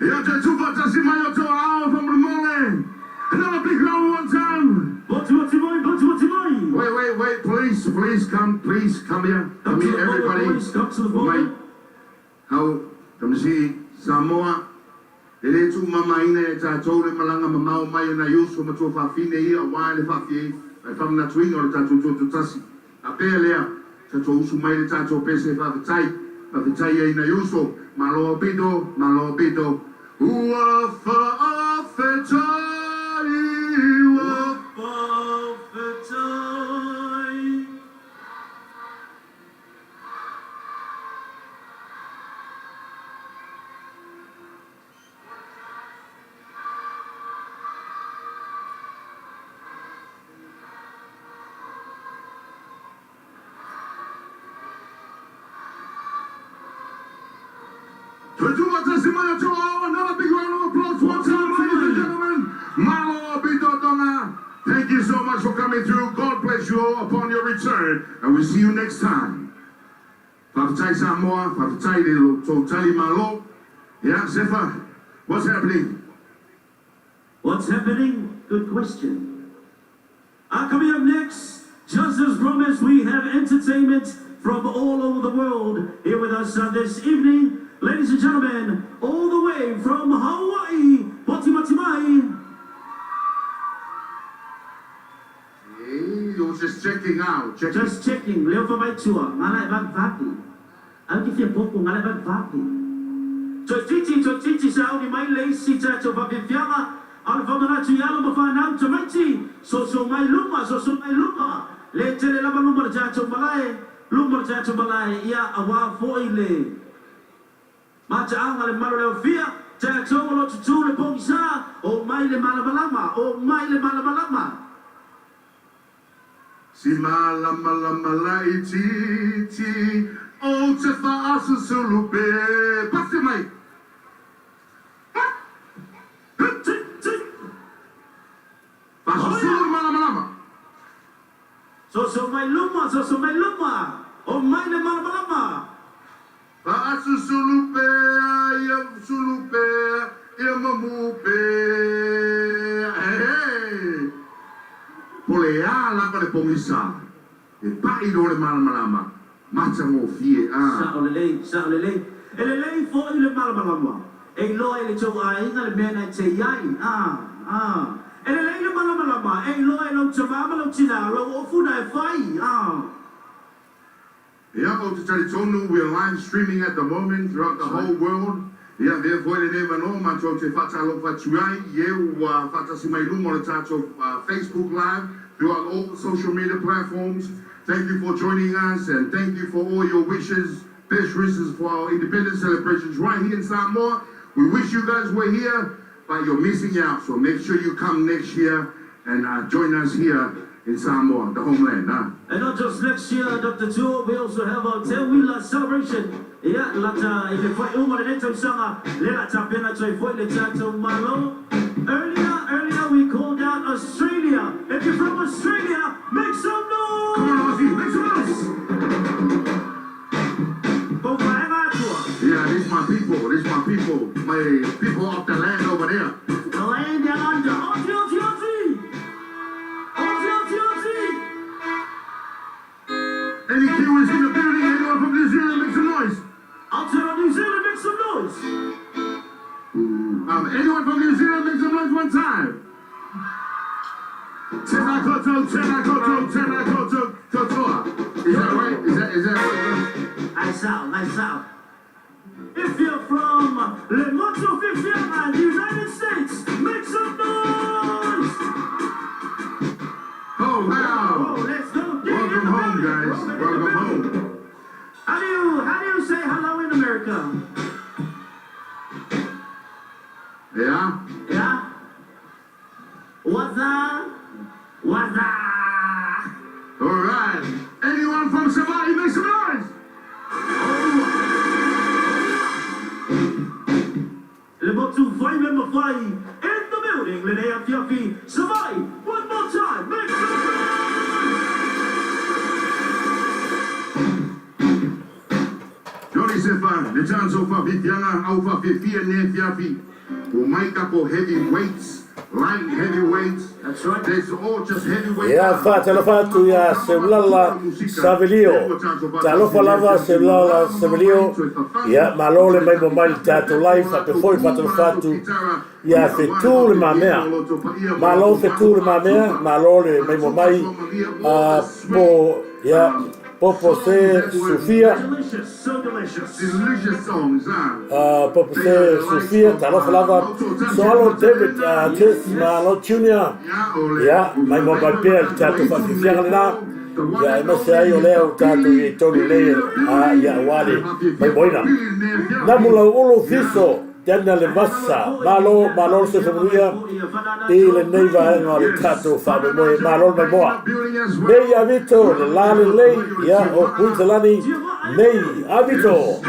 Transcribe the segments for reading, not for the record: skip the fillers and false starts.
Yeah, just two for just in my auto hour from the morning. Another big round one time. Wait, please come here. Come here, everybody. Come to the void. How, Turisi Samoa. Ele tu mama ine ta tole malanga mamau mai na yusu matua fa fine ia wa le fa fie. Ai fa na twinga o ta tu tasi. A pelea ta to usu mai le ta to pese fa tai ai na yusu malo pito. Ua fa fetai. Another big round of applause one time, ladies and gentlemen. Malo Bito Tonga. Thank you so much for coming through. God bless you all upon your return. And we'll see you next time. Turisi Samoa, Turisi Malo. Yeah, Zephyr, what's happening? What's happening? Good question. Coming up next, just as promised, we have entertainment from all over the world here with us this evening. Ladies and gentlemen, all the way from Hawaii, Potimatimai. Hey, you're just checking out. Just checking. Leo fa mai tua. Ngalai bag vaki. Ang kifia popo ngalai bag vaki. Chochichi sa ni mai lei si cha cho va viviama. Al famana tu yalo ma fa na chomachi. So mai luma. Le tele la lumar cha cho balai. Lumar cha cho balai ia awa foile. Macha anga le malo leo fia, cha chongo lo chuchu le pongisa, o mai le malamalama. Si malamalama ti, o te fa asu sulupe. Pasti mai. Pasu sulu malamalama. So mai luma, o mai le malamalama. Asu sulupe, ia mamupe. Hey, polea la ka le pongisa. E pai do le malamalama. Macha mo fie Sa olele. Elele fo ile malamalama. E loa ile chou ainga le mena te yai. Elele ile malamalama. E loa ile chamama lo tina lo ofuna e fai. Yeah, we are live streaming at the moment throughout the whole world. Yeah, therefore, they never know. Macho te fatalo fatuai. Yeah, fatasimailum on the touch of Facebook Live throughout all the social media platforms. Thank you for joining us and thank you for all your wishes, best wishes for our independence celebrations right here in Samoa. We wish you guys were here, but you're missing out. So make sure you come next year and join us here in Samoa, the homeland, And not just next year, Dr. Joe, we also have our 10-wheeler celebration. Yeah, lata ile foi uma de neto sanga, lela tapena choi foi le chato malo. Earlier we called out Australia. If you're from Australia, make some noise. Come on, Aussie, make some noise. Yeah, this my people, my people of the land over there. The land down under. Any Kiwis in the building? Anyone from New Zealand, make some noise. I'll tell New Zealand, make some noise. Anyone from New Zealand, make some noise one time. Tenakoto. Is that right? Is that right? Nice out. If you're from Le Moto Fifiana, the United States, make some noise. Oh, wow. Let's go. Welcome home, guys. Welcome home. How do you say hello in America? Yeah? What's up? All right. Anyone from Hawaii, make some noise. Le Motu Five member five in the building. Lenea Fiafi, Savai, one more time. Make some noise. Turisi le chance fa viviana au fa fifia ne fiafi. O mai kapo heavyweights, light heavyweights. That's right. There's all just heavyweight. Ya fatalo ya semlala savelio. Talo falava semlala savelio. Ya malole mai mo mai tato life a foi fatalo fatu. Ya fetul mamea. Malo fetul mamea, malole mai mo mai po ya Popose Sofia. Delicious, so delicious. Delicious songs, huh? Popose Sofia, talo falava. Solo David Tis Malo Junior. Ya, mai mo mai per tato fa fianga. Ya, mas aí o leo tato e tonu le ya wale mai boina. Namula ulo fiso. Tena le massa, malo se familia e le neiva no le tato fa me mo malo mai boa. Nei avito le lale lei ya o Queensland nei avito.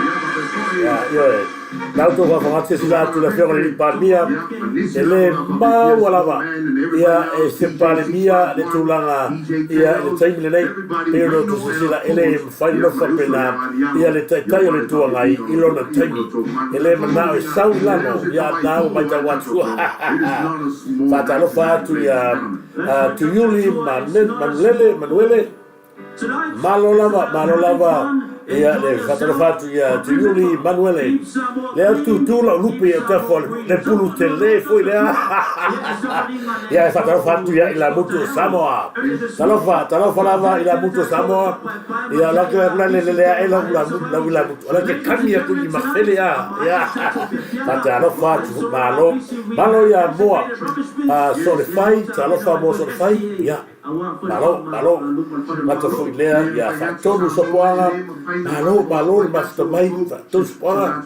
Ya yo l'auto va fare sila tu la fiore di Palmia e le mawalava ya e se Palmia le tulanga ya le time nei pero tu sila ele fai lo fa pena ya le tai le tuanga i lo na time ele mana e saulano ya na mai ta watu fatalo fatu ya tu yuli manuele malo lava ia le fatalo fatu ia tu yuli manuele le tu la lupe e ta fol le pulu tele foi le ia fatalo fatu ia la mutu Samoa talofa lava ila mutu Samoa ia la que le la la que cambia con i mafele ia fatalo fatu malo ia boa so le fai talofa mo so le fai ia malo mata foi lea ia fatonu so poanga malo basta mai tu spora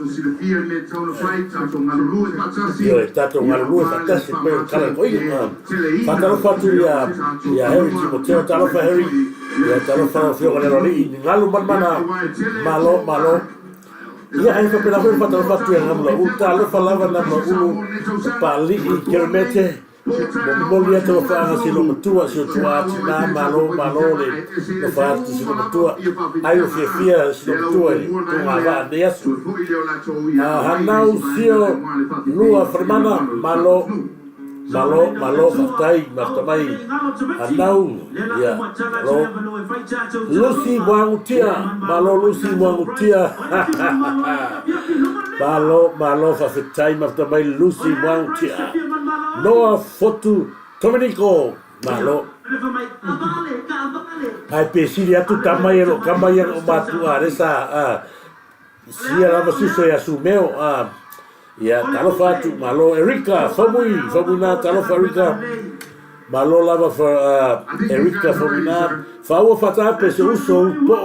io è stato un alluno fantastico per il poi fatalo fatto ya Harry Timoteo talo fa Harry ya talo fa fiore lì ngalo malo ia ai per la fatalo fatto ya ngalo talo fa lava na uno pali i chilometri Moli ata lo faa si lo matua si o tua tina malo le lo faa si lo matua ai o fia si lo matua i tunga va ne asu hanau sio lua fermana malo fatai martamai hanau ya Lucy Wangutia malo fa fatai martamai Lucy Wangutia Noa fotu Domenico malo ai pesiri atu kamai o matu aresa sia lava suso ya sumeo ya talo fatu malo Erika famuna talo fa Erika malo lava fa Erika famuna fa o fata pese uso po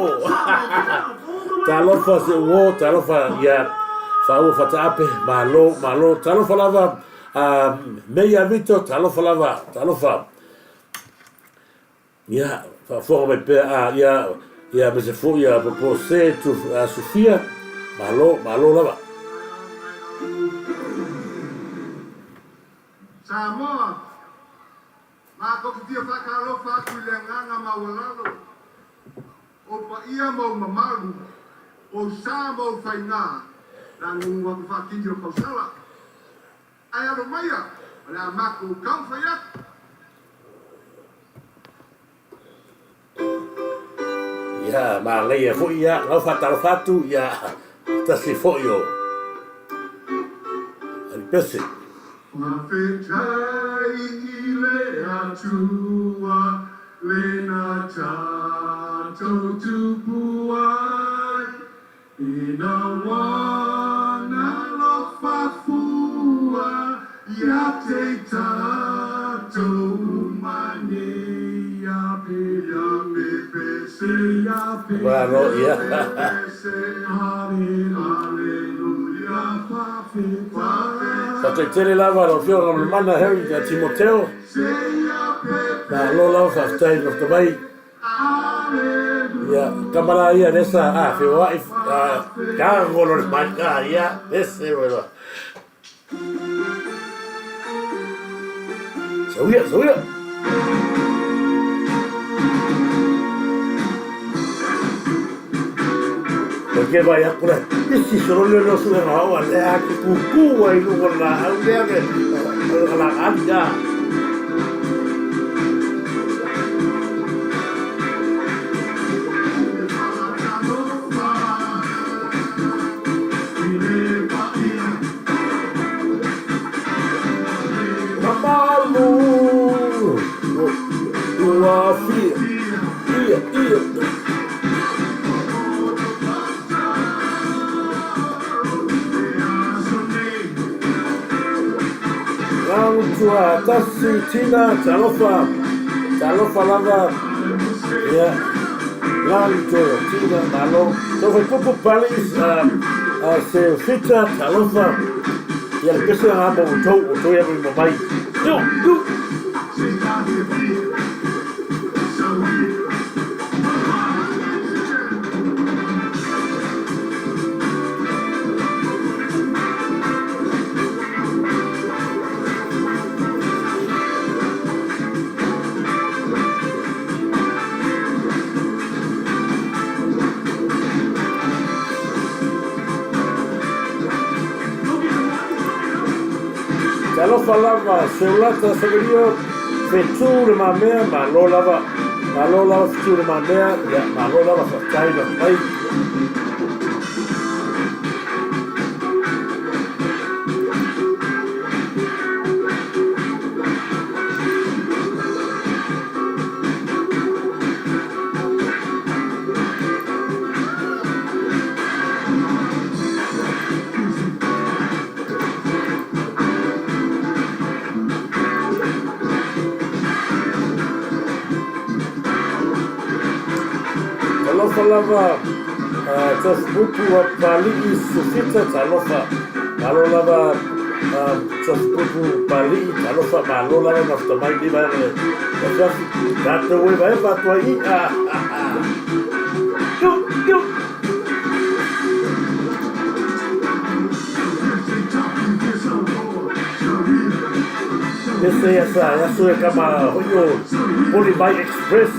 talo fa se wo talo fa ya fa o fata pe malo talo fa lava meia vito talo fa ya fa forme pe ya me se fu ya propose tu Sofia malo lava Samoa ma ko kia whakaro whatu le nganga mawalalo o pa ia mau mamalu o sa mau whainga la ngunga ku whakini o kausala ai aro maia la maku kamwhaiak ya ma leia fo ia la fatu ya tasi fo yo al pese Mawhetai I le atua le na tātou tupuai Ina wana lo whafua Ia te tātou mani Ia PEPESE Ia PEPESE Hallelujah Fatai tele lava lo fiora mana Harry da Timoteo na lola fatai no tamai ya kamera ia nessa fio ai ka ngolo manga ya esse bueno Soya ke vai aku le isi solo le lo suena o le a ki ku ai lu na au le ke la anda Mamalu Ua fia Ia Lang tua tasi tina Talofa lava Ya Lang tua tina malo So foi pupu palis Se fita talofa Ya le pese nga mo utou ya mo mai Yo Talo falava seulata severio feture mamea malo lava feture mamea ya malo lava fatai la pai Falava tos buku pali sufita talofa malo lava tos buku pali talofa malo lava nafta mai di bare kasi dato we vai fatwa I yo ese ya sue kama hoyo poli by express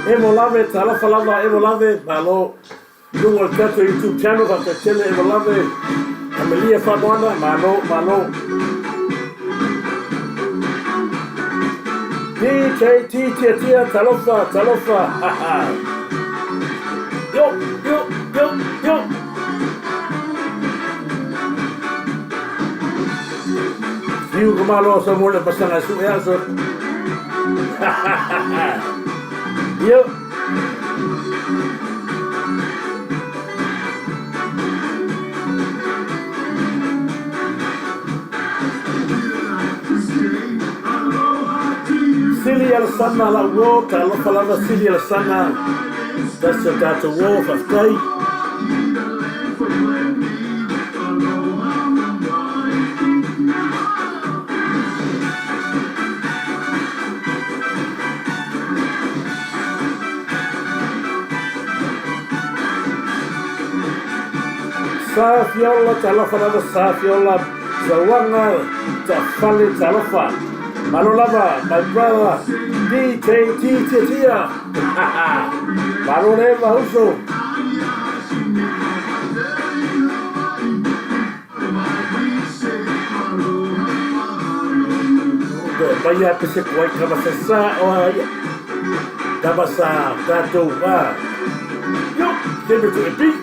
Evo lave tala falava evo lave malo lungo il cazzo YouTube channel perché c'è evo lave Amelia fa buona malo tia talofa yo Viu como malo sa mole pasang su eso yo Sili al sana la uota, lo falava sili al sana Tassa tato uofa, stai Safiola, tala falava safiola Zawanga, tafale talofa Malo lava, my brother, tia. Malo leva, uso. Vaya que se puede cabasa cabasa gato yo give it to the beat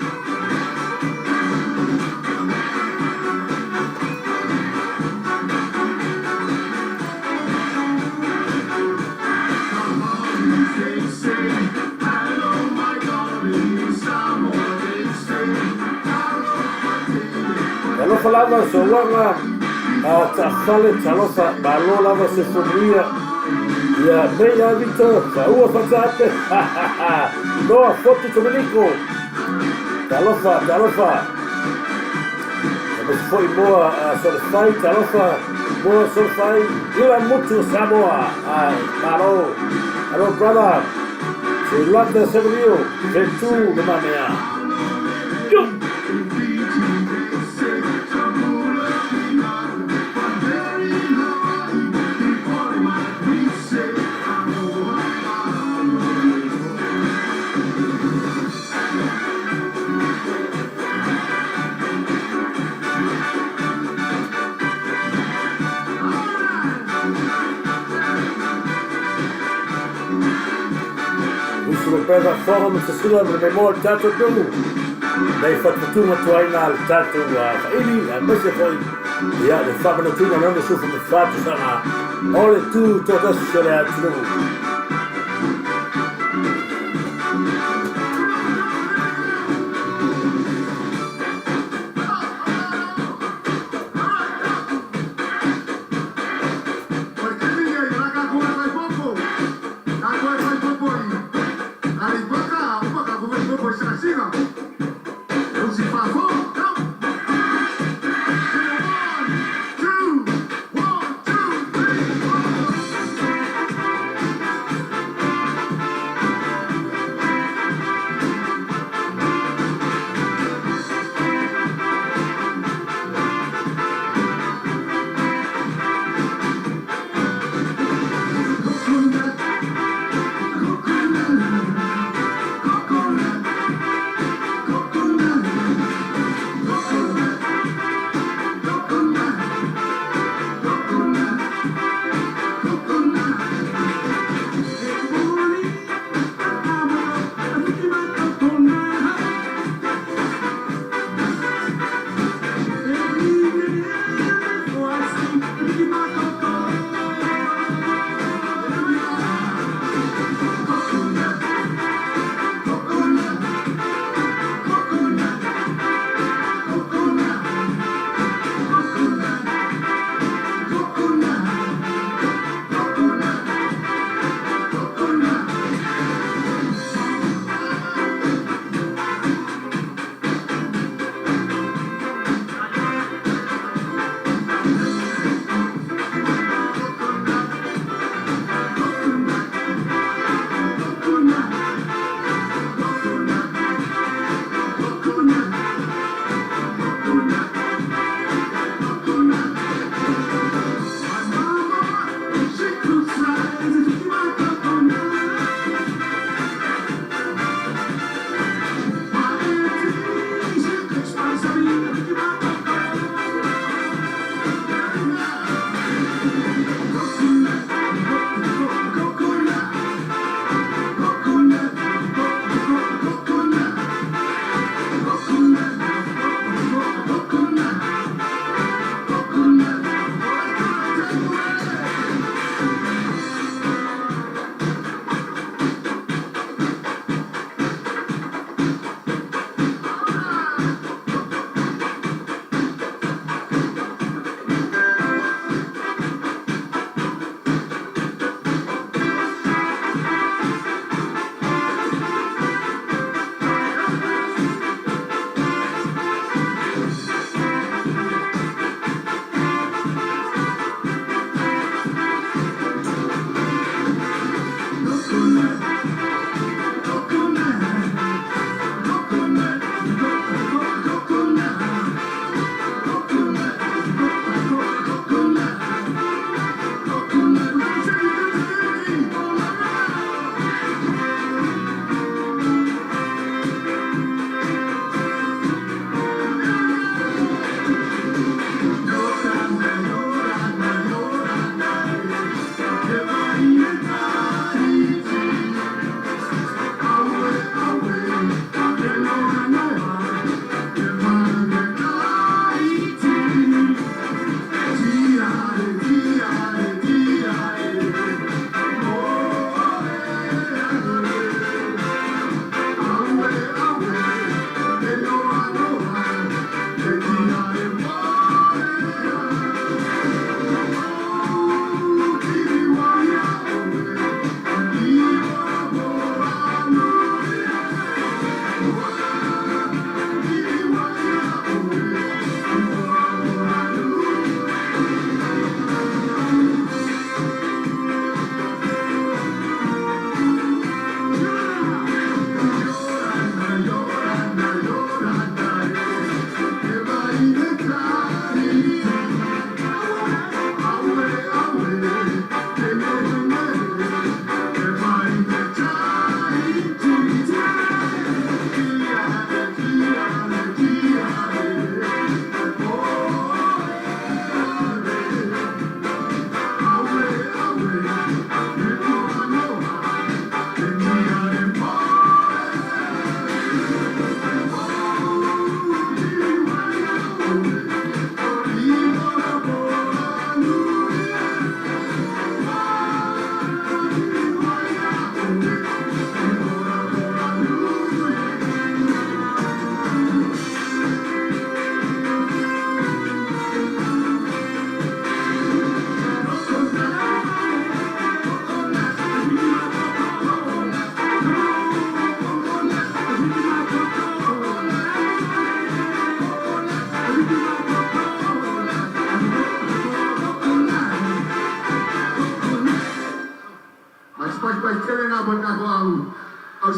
Lo falava solava tafale talofa malo lava se fomia ya meia vito fa ua fatate no foto Domenico talofa mas foi boa solfai talofa boa solfai ila mutu Samoa malo Hello, brother. So you love the 7 you. Take 2, come on, yeah. Yo. Pesa fora no sesula me memor tato tu. Dai fatto tu ma tu hai al tato wa ili a mese foi. Ya le fa bene tu non lo so come fatto sana. Ole tu to adesso le altro.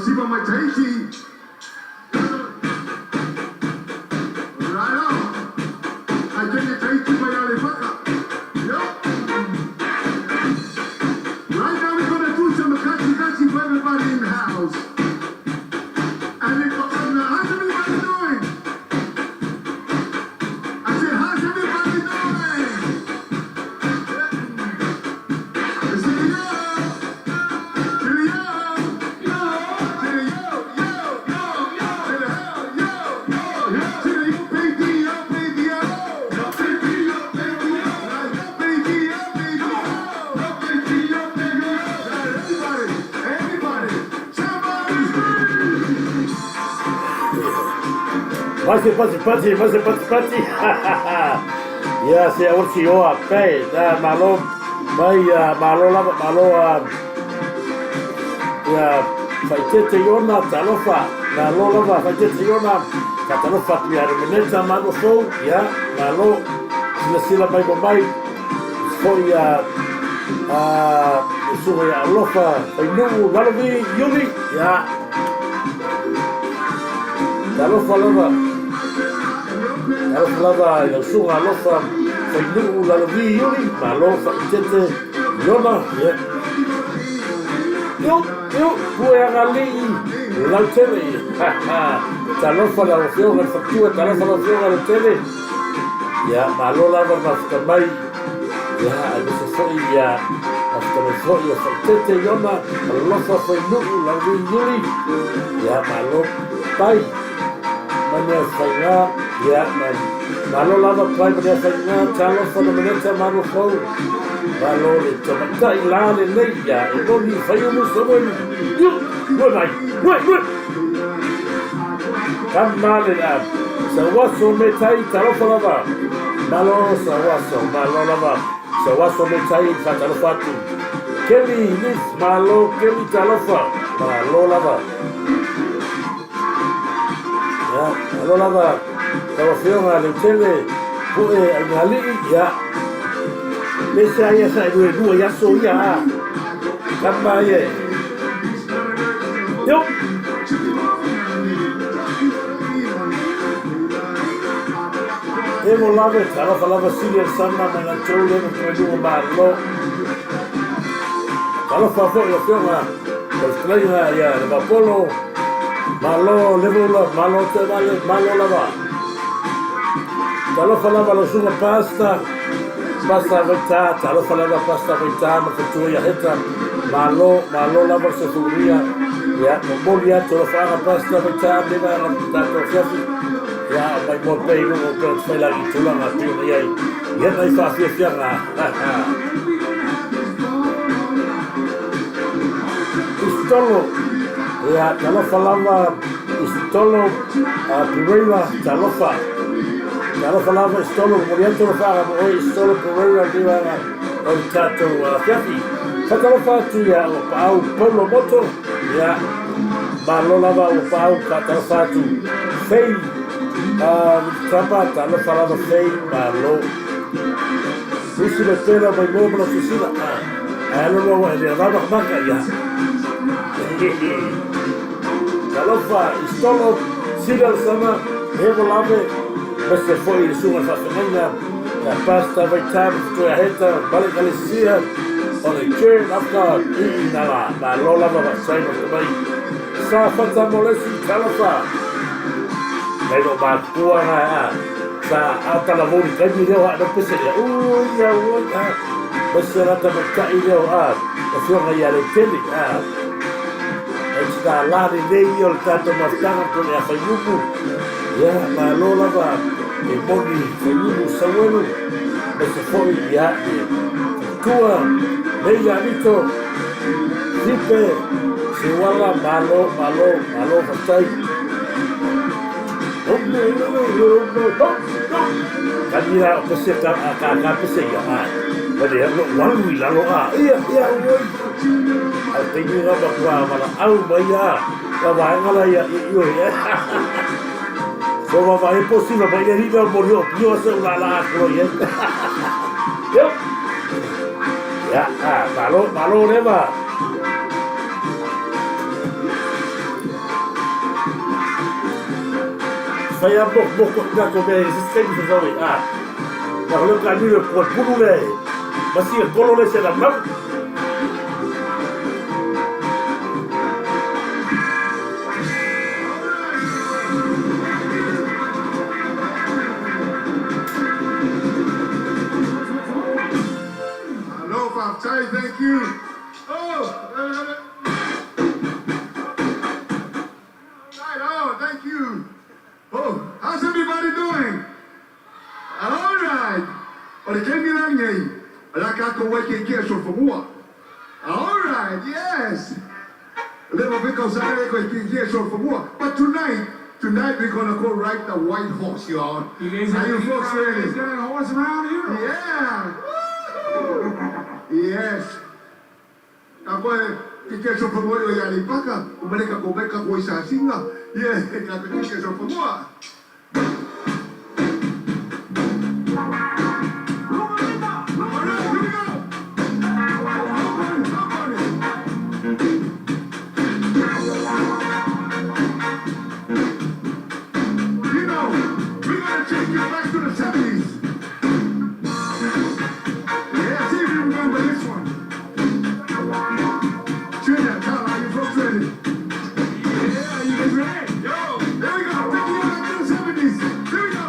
sipa mai taiti. Right on. I take it taiti mai ale paka. Yep. Right now we're gonna do some kachi for everybody in the house. And how's everybody doing? I said, how's everybody doing? I said, yo, to the yo, yo, to the yo, yo, yo, yo, to the yo, yo, yo, to the yo, baby, yo, baby, yo, yo, baby, yo, baby, yo, yo, baby, yo, baby, yo, yo, baby, yo, baby, yo, everybody, somebody's Pati. Ya, saya ursi oa, pei, da malo, mai malo lava, ya, fai tete yona, talofa, malo lava, fai tete yona, katalofa, ya, remeneta, malo fou, ya, malo, sila mai, foi suwe ya lofa, fai nungu, lalovi, yuli, ya, talofa lava, ya sunga lofa, fai nungu, lalovi, yuli, malo, fai tete yona, ya. Yo, kue angali, lau tele, talofa la ofionga, faktua, talofa la ofionga la tele, ya, malo lava, mafkamai, ya, alisa foi, ya, mafkamai foi, ya, faitete yona, alofa foi nuku, lau yuli, ya, malo, pai, mania fainga, ya, malo lava, pai, mania fainga, talofa la maneta, malo fau, malo le tomata ilale leia e noni fai umu sono yu mai kamale la sawaso metai talofa lava malo sawaso malo lava sawaso metai fatalofa tu keli nis malo keli talofa malo lava ya malo lava tawafionga le tele pue angali ya Lesa ya sa dua ya so ya. Kamba ye. Yo. Emo lave, falava silia sana me la chole no predu malo. Kalau fa fo yo fiona. Australia ya, le vapolo. Malo level malo te vale malo lava. Kalau falava lo suga pasta vita, talo falava pasta vita, ma fatua ya heta, malo lava se furia, ya, molia tolo fala pasta vita, deva la pita to fiafi, ya, mai mo pei no mo pe fai la itula na tiu ni ai, ya mai fa fia na, istolo, ya, talo falava, istolo, pirela, talofa. Kalau falava istolo, moriento lo fala, oi istolo proveira diva o tato fiafi. Fatalo fatu ya o pau polo moto ya malo lava o pau fatalo fatu fei trapata lo falava fei malo. Usi le pera mai mo na oficina. Lo ele lava banca ya. Kalau fa istolo sigal sama hevo lave Beste foi suma fafinga, a pasta vai estar tu a heta, vale galicia, on the turn after inala, ba lola ba sai no também. Sa fata molesi calafa. Pero ba tua na sa alta la voli kai ni deu a no pese ya. Ya ua. Beste la ta kai deu a. O fio ga ya le tele a. Esta la de dei o tanto mastana con a fayuku. Ya ba lola ba e moni fayuku sawelo. Beste foi ya. Tua Bella Vito, Sipe, Siwala, malo, Fastai. Kanira, pese ka pese ya. Pada lo walu lalo iya, woi. Artinya apa gua malah au baya. Ka ngala ya iyo ya. So va è possibile perché arriva il morio, più se una la ya. Yep. Ya, malo leva. fai a bok na ko be se se so ah na lo ka ni ko pulu le basi ko lo le se da ma Hello, Fafchai, thank you. Right on, thank you. Oh, how's everybody doing? All right. Olha quem me lanhei. Olha cá com o que é Samoa. All right, yes. Little bit of Saturday com o que é Samoa. But tonight we're gonna go ride the white horse, y'all. You guys Are you folks ready? Is there a horse around here? Yeah. Yes. Ako kike so pamoja ya lipaka, umeleka kubeka kwa isa singa. Yeah, kike so pamoja. Take you back to the 70s. Yeah, see if you remember this one. Trinidad, Tyler, are you folks ready? Yeah, you guys ready? Yo, there we go. Take you back to the 70s. Here we go.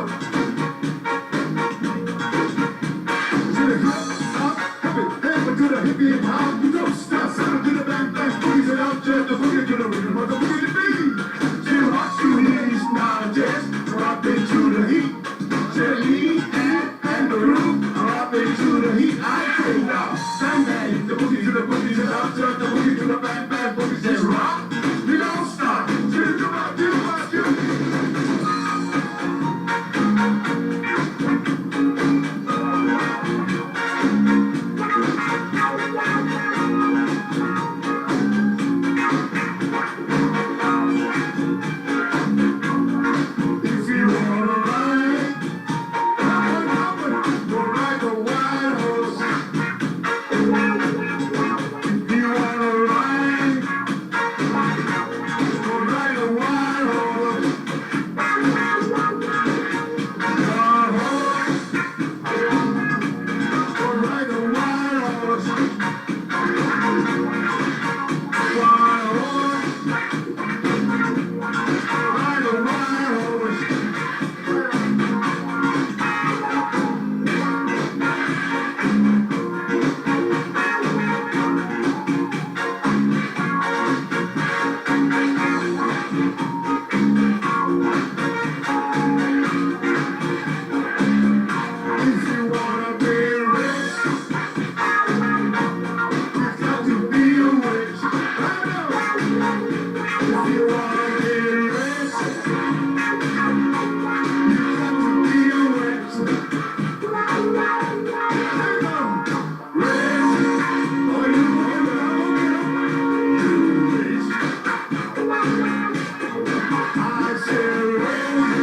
To the hip, hop, hip it, hip to the hippie hop. You don't stop, sound to the bang, bang, boogies it out, just the boogie to the rhythm of the boogie to beat. Too hot, too easy, now just drop into the heat. Jelly and the root, drop into the heat. I say now, bang bang, the boogie to the boogies it out, just the boogie to the bang, bang, boogies just rock. You don't stop, do my, do my, do. If you wanna ride, go ride the wild horse. If you wanna ride, go ride the wild horse. Wild horse, go ride the wild horse. Wild horse, ride the wild horse. If you wanna be rich, you got to be a witch. If you wanna be rich, you got to be a witch. Here we go. Rich, oh you rich. I said rich.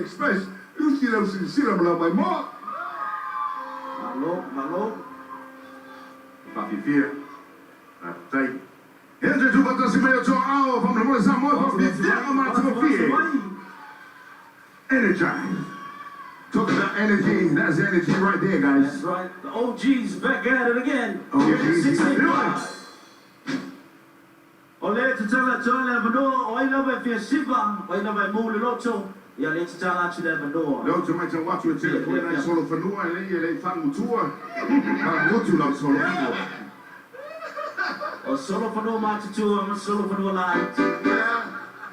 Express. You see them sincere, my mom. Malo. Papifia. Tai. Entre tu bata si meio to ao, vamos lá Samoa, papifia, mas energize. Talk about energy. That's energy right there, guys. That's right. The OG's back at it again. OG's back at it. Ole tutala tole mano, oila ba fia siba, oila ba mule loto. Ya le tutala tole mano. Leo tumeta watu wetu kwa solo fanua ile fangu tua. Na watu na solo fanua. O solo fanua matutua, ma solo fanua light.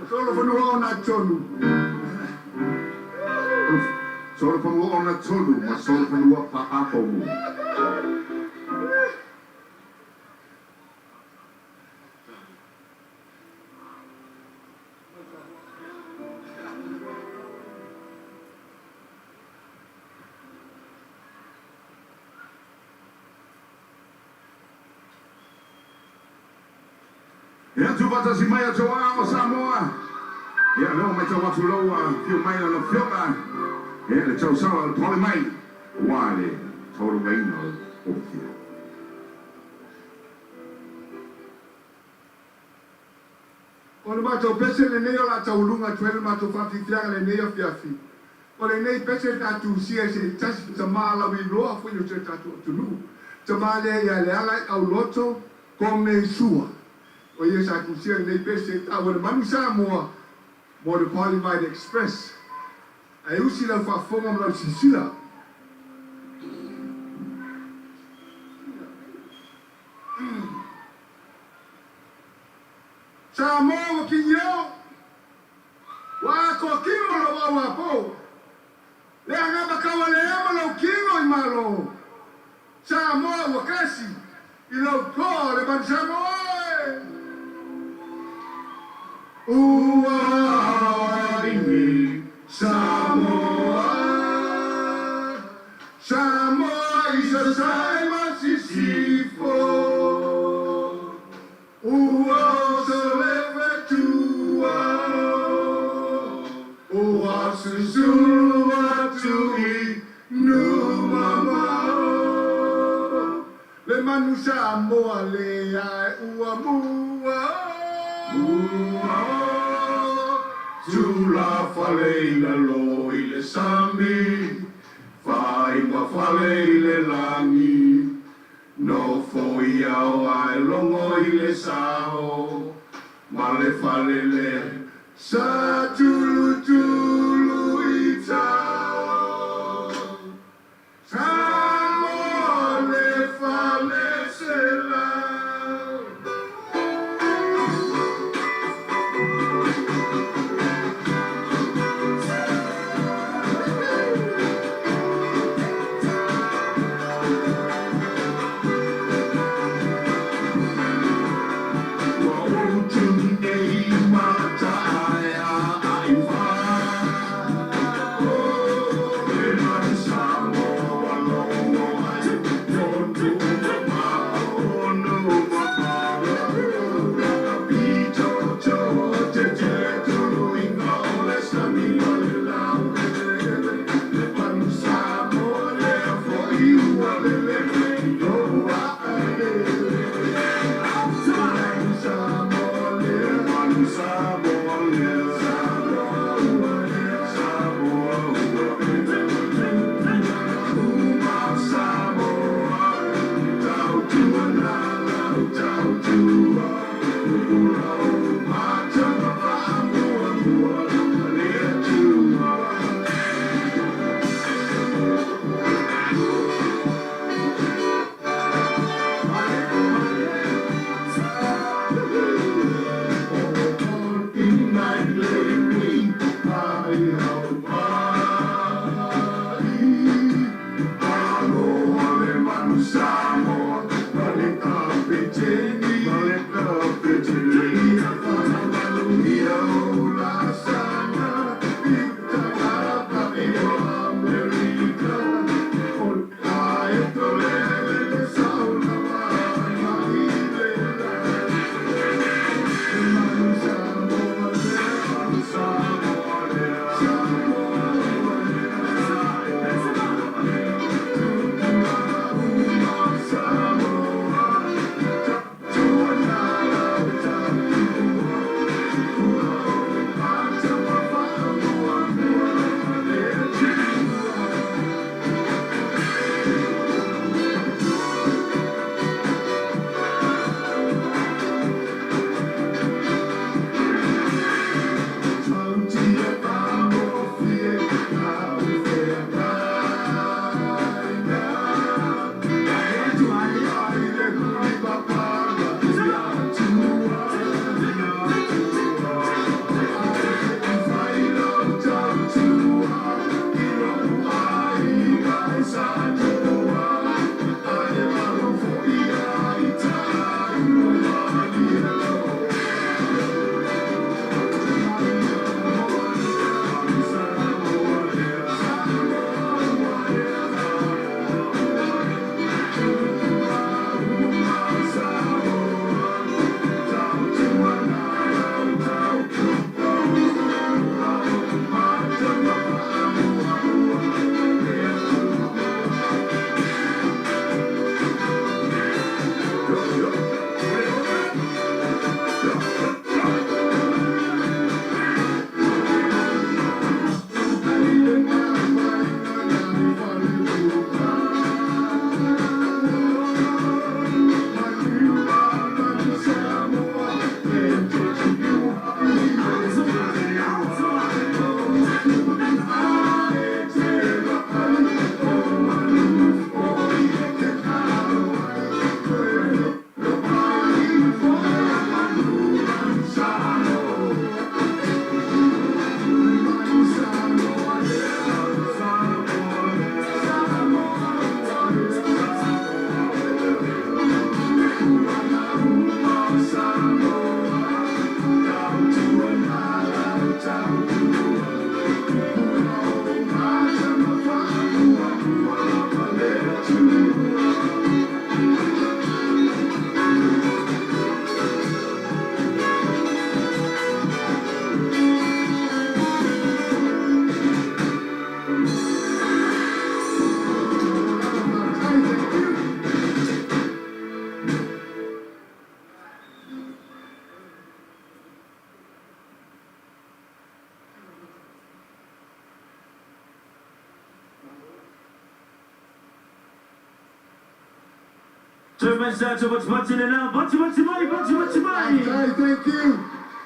Solo fanua na tonu. Solo fanua ona tonu, ma solo fanua pa apo mu. Ya tu bata si mai to ao Samoa. Ya no me tawa tu loa, fiu mai na fioga. Ya le tau sawa al pole mai. Wale, tau mai no ofia. Ona mato pese le neo la tau lunga tuele mato fati fianga le neo fiafi. Ona nei pese tatu sia se tasi tama LAUILOA fu yo se tatu tunu. Tama le ya le ala au loto come sua. O yes, I could see they best I would have Manu Samoa more the qualified express. I used to for a form of Sicila. Samoa Kinyo Wako Kingo Wapo Le Angabakawa Leamalo Kingo Imalo Samoa Wakasi Ilo Ko Le Bansamoa Uaini Samoa Samoa is a Simon Sisifo Uasoleve Tua Uasusua Tui Numama Le Manu Samoa Le Ai Uamua Tu la faleina lo ile sami fa fale i le langi, no foi au ai longo i le sao, ma le fale le sa tulu tulu i tau. Sa le fale se lau. Wa o tunu nei mata ai a ai Tumesacho Bachmachina now. Bachmachimai. Okay, thank you.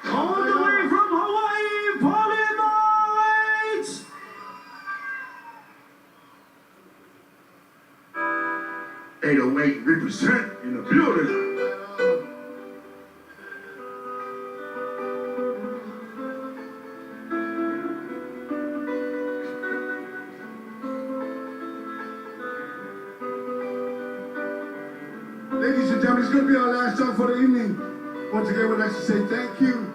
All the way from Hawaii, Pauline H. 808 represent in the building. Ladies and gentlemen, it's going to be our last song for the evening. Once again, we'd like to say thank you.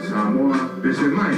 Samoa, pese mai.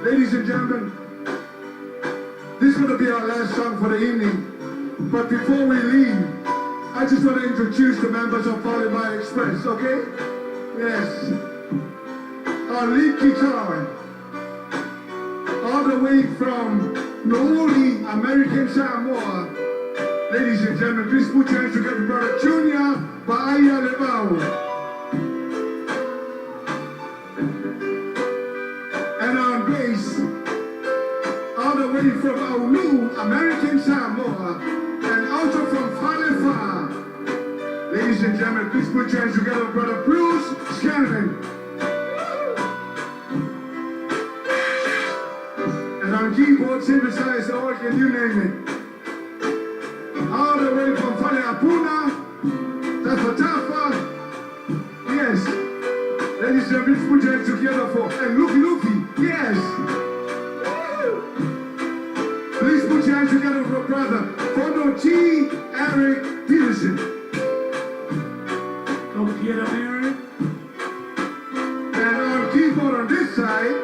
Ladies and gentlemen, this is going to be our last song for the evening. But before we leave, I just want to introduce the members of Volleyball Express, okay? Yes. Our lead guitar, all the way from Laui, American Samoa. Ladies and gentlemen, please put your hands together, brother Junior Bahia Lebao. And on bass, all the way from Aulu, American Samoa, and also from Falefa. Ladies and gentlemen, please put your hands together, brother Bruce Scanlon. And on keyboard, synthesizer, organ, you name it. All the way from Faleapuna, Tafa. Yes. Ladies and gentlemen, please put your hands together for, and Luffy, yes. Please put your hands together for brother Fondo G. Eric Peterson. Don't get up, Eric. And on keyboard on this side,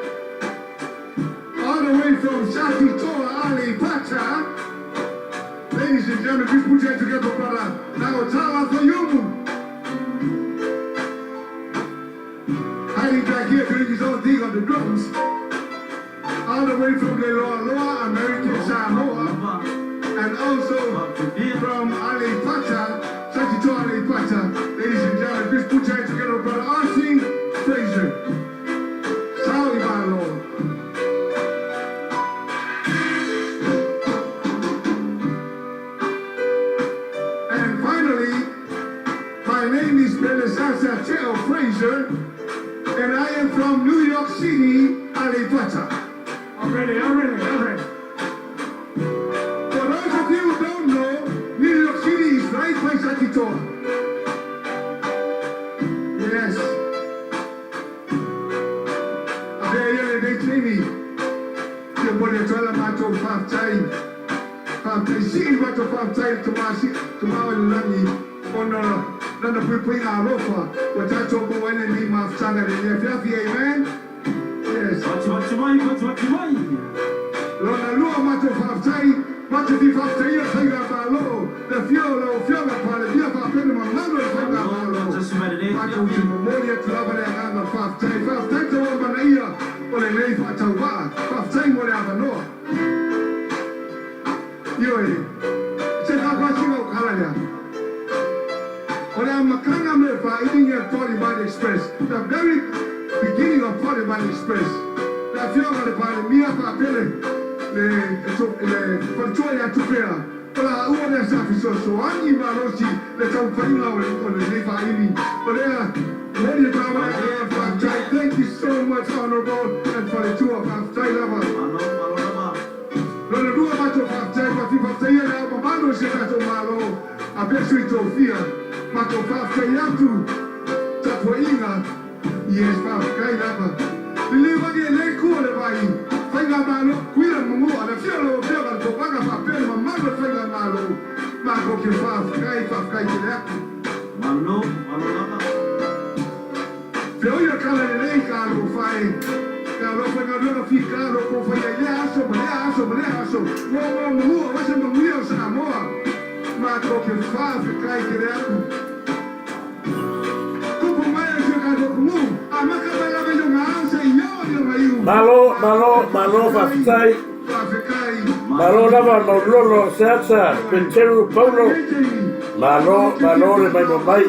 all the way from Sakitoa Ali Pacha, ladies and gentlemen, please put your hands together, brother. Now, Tawa for you. Hiding back here doing his own thing on the drums. All the way from LAUILOA, American Samoa, and also from Alipata, Sakito Alipata. Ladies and gentlemen, please put your hands together, brother Archie Fraser. Sorry, my Lord. And finally, my name is Belisasa Teo Fraser, and I am from New York City, Alipata. Already. For those of you who don't know, New York City is right by Sakito. Yes. They train me. You're going to tell them to 5 times. 5 times. See what to 5 times tomorrow in London. Oh no. None of people in our lofa. What I told you when they leave my son and they have amen. Yes. What you want? Lona lua mato 5 times. Mato di 5 times. Faiga balo. The fiolo pale. Dia pa pele mamano faiga balo. Mato di memoria tulava le anga 5 times. 5 times to wa na ia. Ole nei fa tauwa. 5 times mo le avanoa. Yoi. Se ka kwasino kala ya. Ole amakanga me fa eating at Parliament Express. The very beginning of Parliament Express. La fiona le pale mia pa pele. Le Panchoya Tupea. Ola uone safi so ani malosi le tau faina ole le fa ini. Ole Lady Brahma, thank you so much, Honorable, and for the tour of Aftai Lava. Lona dua mato Aftai, but if Aftai Lava, Mamano Shekato Malo, a Besri Tofia, Mato Aftai Yatu, Tapoina, yes, Aftai Lava. Deliver the Leku Lebai, Fanga Malo, Quilla Mumu, and the Fialo of Devon, Tobaga Papel, Mamano Fanga Malo, Marco Kifaf, Kai Leku. Malo. Pero yo cada lei caro fai, caro fai caro fi caro con fai aso. Mo vai ser muito Samoa. Mas o que faz cai direto. Como mais eu caro como, a maca vai lá ver uma asa e eu vai. Malo Aftai. Malo lava Lolo Sasa, Penteru Paulo. Malo le mai.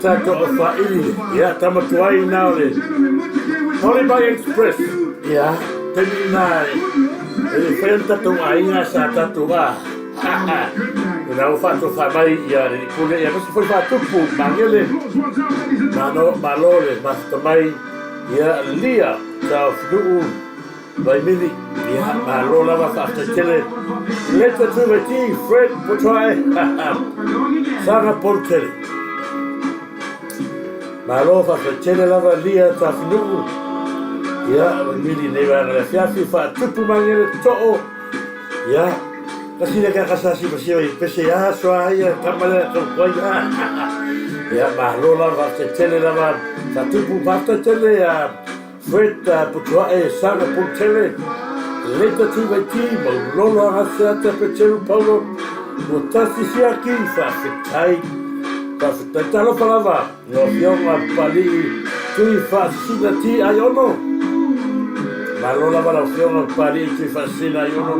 Tato o whairi, tamatuai nao le. Parliament Express, temi nai. Whaen tatu ainga sa tatu a. Nau whato whamai, kule kasi whai whatupu, mangele. Malo le, mastamai, lia, sa whnuu, vai mili. Malo lava whakatele. Leta tuveti, Fred, potoai. Sanga portele. Malo whakatele lava lia ta whinuu. Mili nei wanga fiafi whatupu mangere to'o. Kasi naka kasasi pasiwa i pese soa ia kamale kawai. Malo lava whakatele lava whatupu whakatele Fred potoae sanga portele. Leta tuveti, maulolo hasa te Peteru Paulo. Mo tasi siaki whawhetai. Whawhetai talo whalava. Ngā whionga pali tui whasina ti ai ono. Malola wala whionga pali tui whasina ai ono.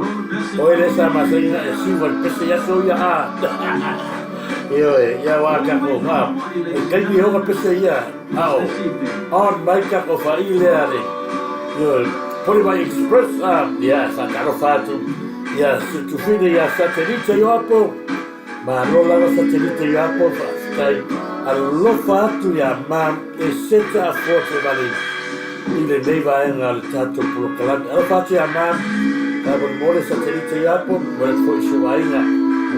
Oere sa masaina e siwa pese yaso ia a. Ia wākako wha. E kaimi honga pese ia. Ao. On mai kako whaile are. Parliament Express, whakaro whātu. Tu whine satelite i apo. Malola wa satelite i apo. Whastai. Alofa atu mam e seta a forte vale. Ile nei vaenga le tato pulo kalami. Alofa atu mam. Kabon mole satelite i apo. Mole fo iso vaenga.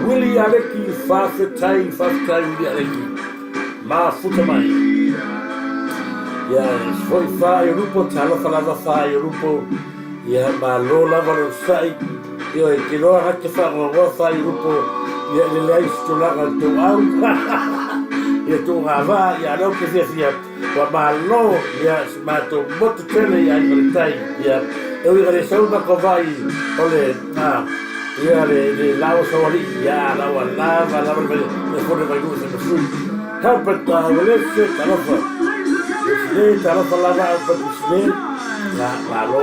Willi aleki whawhetai Willi aleki. Ma futa mai. Foi whae rupo, talo whalawa whae rupo. Malo lava lo sai. E ke loa hake whangoa whae rupo. Le leis to langa tō au. Tō ngā wā, lau ke whiawhia. Wa malo, mātou motu tele i ai tai. Ui gare sauna ko vai. Ole, Ya le lao sawali ya la wala le fone vai lu se su. Carpeta volesse talofa. Le talofa la pa le la lo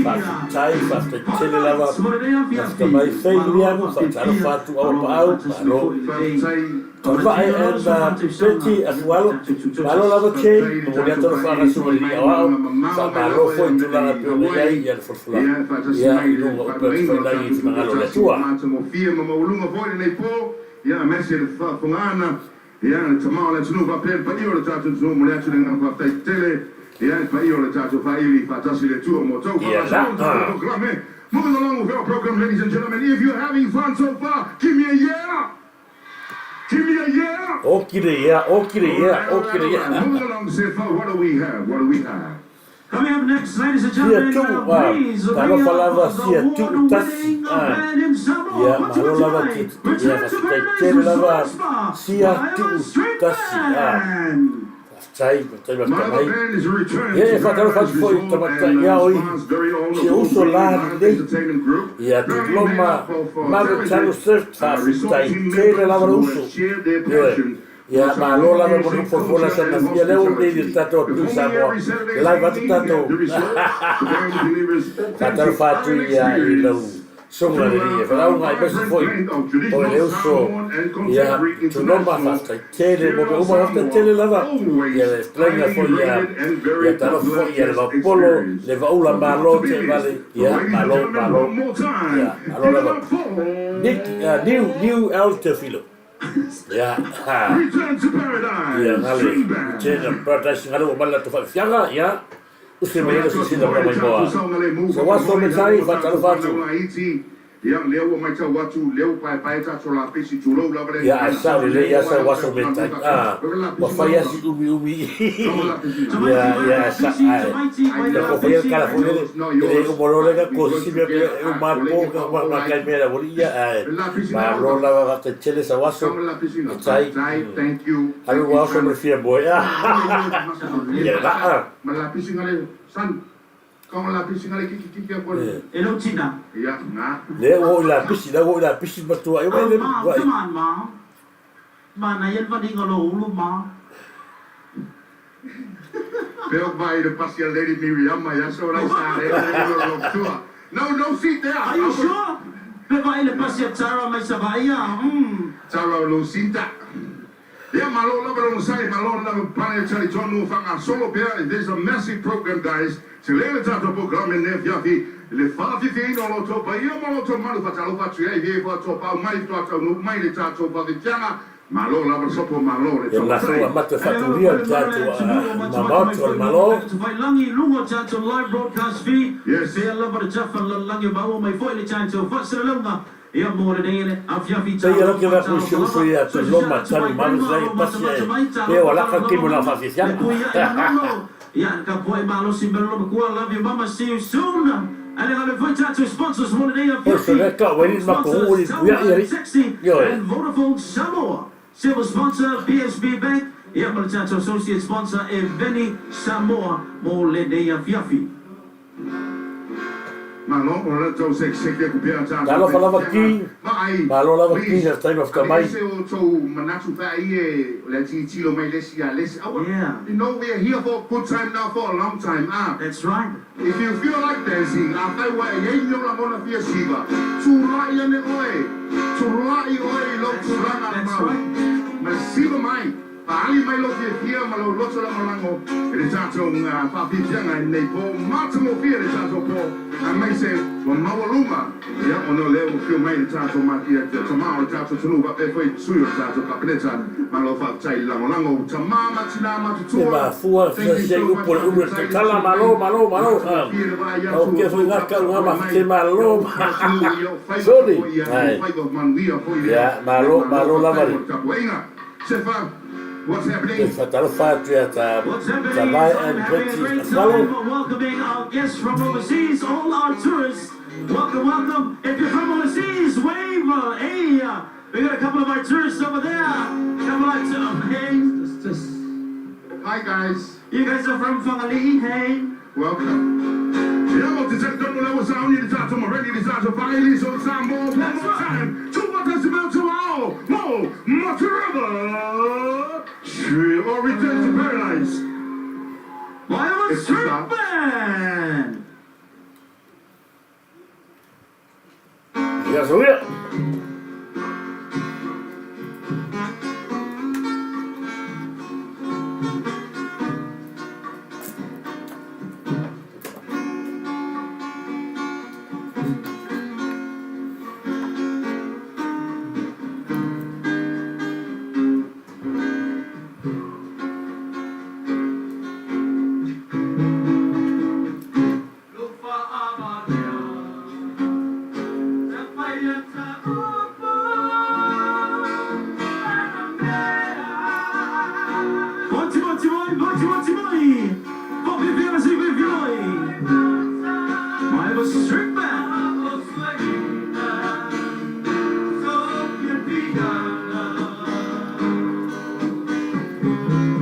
fa tai fa tele lava. Sta mai sei liano fa talofa tu au pa au lo. Vai peti atualo malo lava che non voglio trovare su di wow malo foi tu la più lei ya forfula ya no per la in malo la tua ya messi fa fungana ya tamala tunu va per pa io la tatu tunu mo le tunu va fa tele ya pa io la tatu fa ili fa tasi le tuo mo to moving along with our program, ladies and gentlemen. If you're having fun so far, give me a yeah. Give me a yeah. Okay, yeah. Moving along, say, what do we have? Coming up next, ladies and gentlemen, please talo falava sia tu tas band in Samoa. ya What's malo lava tonight? tu Return ya to vai Vegas ter with lava Prosper. sia tu Street tas Band. sai My mai band is returning. Yeah, fatalo fa foi tabata ya oi se uso la de ya tu loma ma talo surf fa sai ter lava uso ya malo lava por forfula sa na via leo de tato tu Samoa la va tato fatalo fa tu ya ilo songa de dia fa un ai best foi o leo so ya tu loma fa sai ter mo fa ter lava ya estranha foi ya talo foi ya va polo le va ula malo che vale ya malo ya allora new altefilo ya Return to paradise. ya ngale chena paradise ngale o mala to fa fianga ya usi mai da sisi da mai boa so waso me sai fa talo fa tu ya leo mai tau watu leo pai ta la pesi tu lo la bre ya sa le ya sa waso me tai wa fa ya si umi ya sa ya ko fa ya kala fo le o bolo le ko si me o ma po ma kai me la bolia ma lo la va te chele sa waso tai thank you alu waso me fia boya ya la ma la pesi ngale san Kau lapis ngale kiki apa ni? Hello, China. Ya, na. le o la pisi batu ai mai le vai Come on, ma. Mana yan pa di ngalo ulo, ma. Pero vai de passear lady Miriam, ya so la sa No, sit there. Are you sure? Pero ay lepas ya Chara may sabaya. Chara lo sinta. Yeah, malo la pero sai malo la pane chali tonu fanga solo per there's a massive program guys. Se le tanto programma ne fiafi le fa fi no lo to pa io mo lo to malo fa talo fa tui vie fa to pa mai to no mai le tanto pa di chiama malo la per sopra malo le e la sua matta fattoria tanto ma morto malo Vai langi lungo tanto live broadcast fee. Yes. Say la per jaffa langi ba o mai foi le tanto fa se lunga. Ya more dele afia fi sai lo che va con su ya tu lo ma tan mal sai passe e wala ka ki mo la fa fi Ya ka poi malo si bello ko love you mama see you soon. And I'm going to invite sponsors one day of sexy and Vodafone Samoa. Silver sponsor PSB Bank. Yeah, but it's associate sponsor Benny Samoa. More day of Yafi. Malo ora to sexy ke ku pia cha. Dalo falava ki. Malo lava ki na time of tamai. Se o to manatu fa ie le ti lo mai lesi. Yeah. You know we are here for a good time now for a long time. That's right. If you feel like dancing, after what you know la mona fia shiva. Turai ane oi. Turai oi lo turana That's mau. right. Ma siva mai. Ali mai lo fia ma lo loto la malango. E tanto fa pianga nei po massimo fia e tanto po. A mai se wa mawaluma. Ya ono leo fio mai tanto ma ia tamao tanto tunu va e foi suyo tanto pa presa. Ma lo fa tai la malango tamama tinama tu. Ma fua se upo te kala malo. O que foi na cala ma te malo. Sorry. Ya malo lava. What's happening? Fatalo fatto ya ta vai and British Welcoming our guests from overseas, all our tourists. Welcome. If you're from overseas, wave. Hey, we got a couple of our tourists over there. Hey. Hi guys. You guys are from Fangali. Hey. Welcome. Io ti sento non lo so, ogni disagio, ma ready disagio, fai lì sul sambo, one more time. Tu what si melt to all, much rubber. Or return to paradise. Why was Superman? Ya subir.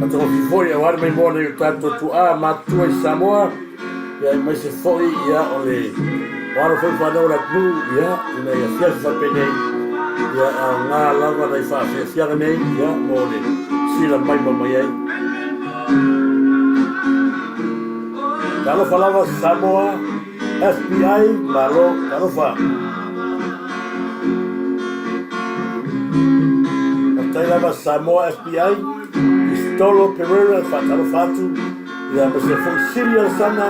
Atau foi a war mai mona i tanto tu a matua i Samoa ya mai se foi ya ole waro foi fa no la tu ya ina ya sia fa pene ya nga lava dai fa sia nei ya mole sila mai mama ai kalau falava Samoa FBI malo kalau fa Atai lava Samoa FBI Tolo Pereira fatalo fatu ya se foi Siria sana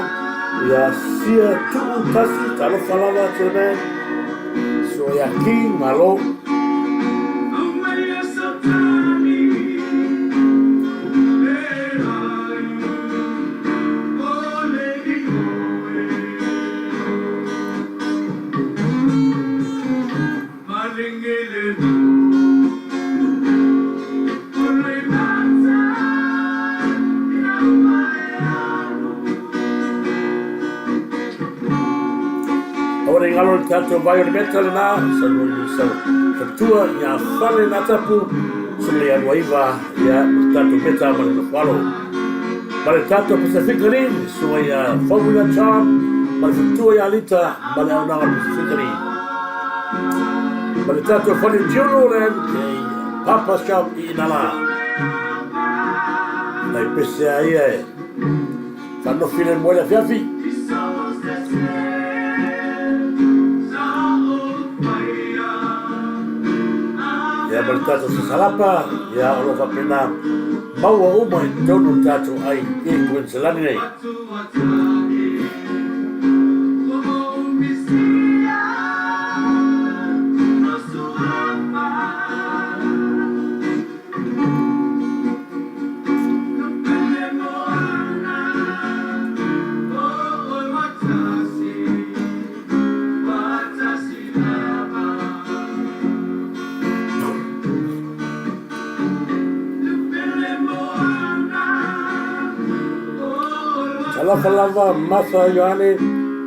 ya sia tu kasi talo falava tebe so ya ki malo Ora ingalo tanto environmental na sa tua ya fale na tapu sule ya waiva ya tanto meta ma no falo para tanto Pacific Green so ya formula charm ma tua ya lita ma na na Pacific Green para tanto fale juro len papa shop inala dai pese aí fanno fine muoia fiafi ya bertato sa salapa ya olo fa pena bawa uma tonu tato ai e Queensland nei Falava masa Ioane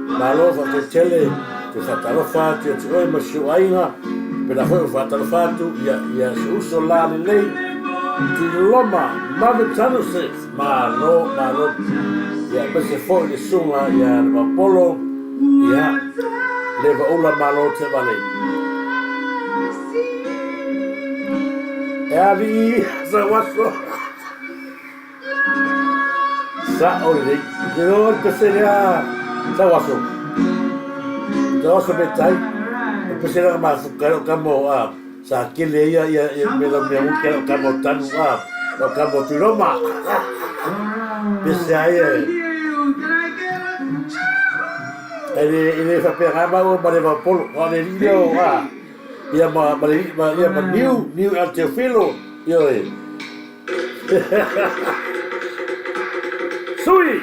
malo fa te tele te fatalo fatu te oi masu ainga pela foi fatalo fatu ya uso la lei tu loma mave tano se malo ya pese foi le suma ya ma polo ya leva ola malo te vale ali sa waso sa ole yo empecé a sawaso betai empecé a más como sa kile ya me lo me un como tan como tu roma empecé ahí ele fa peraba o baleva polo o le video ya ma new artefilo yo Sui!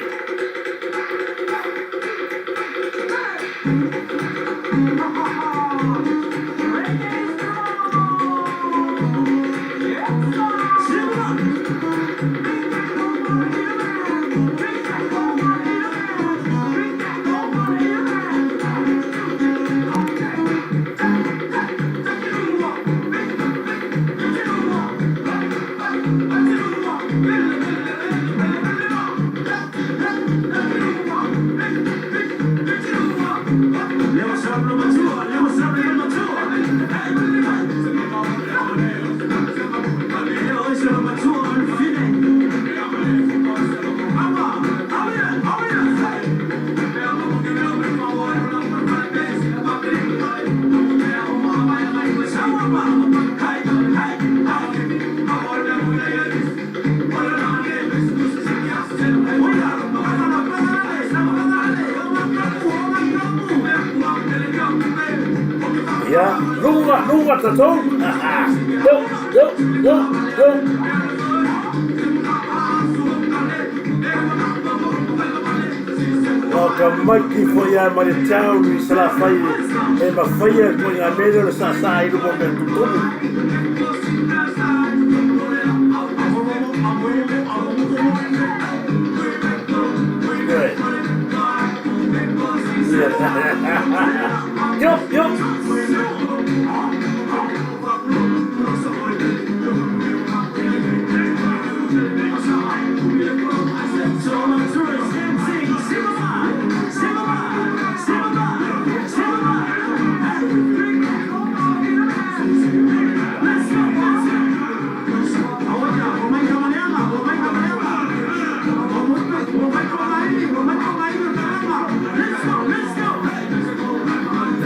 Ya, lunga tatou. Yo. Kamaki foi a Maritau e sala fai e ma fai ko ya mele sa i do momento todo. Yo.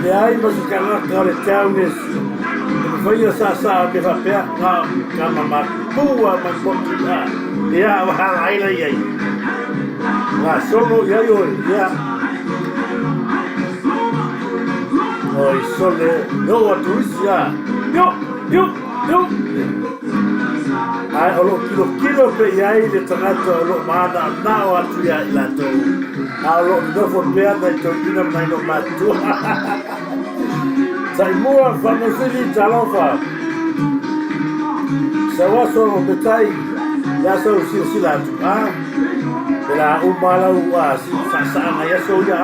E aí, mas o canal de Townes foi sa me fa pea kama mapua mapokia ya wahala ai la solo ya oi sole no a Turisi yo ai kilo pe ai de tanato lo mana na o atu ya la to alo no fo pea da to ina mai no matu sai mua fanosili talofa sawa solo betai ya so sila tu pela umala sa ya so ya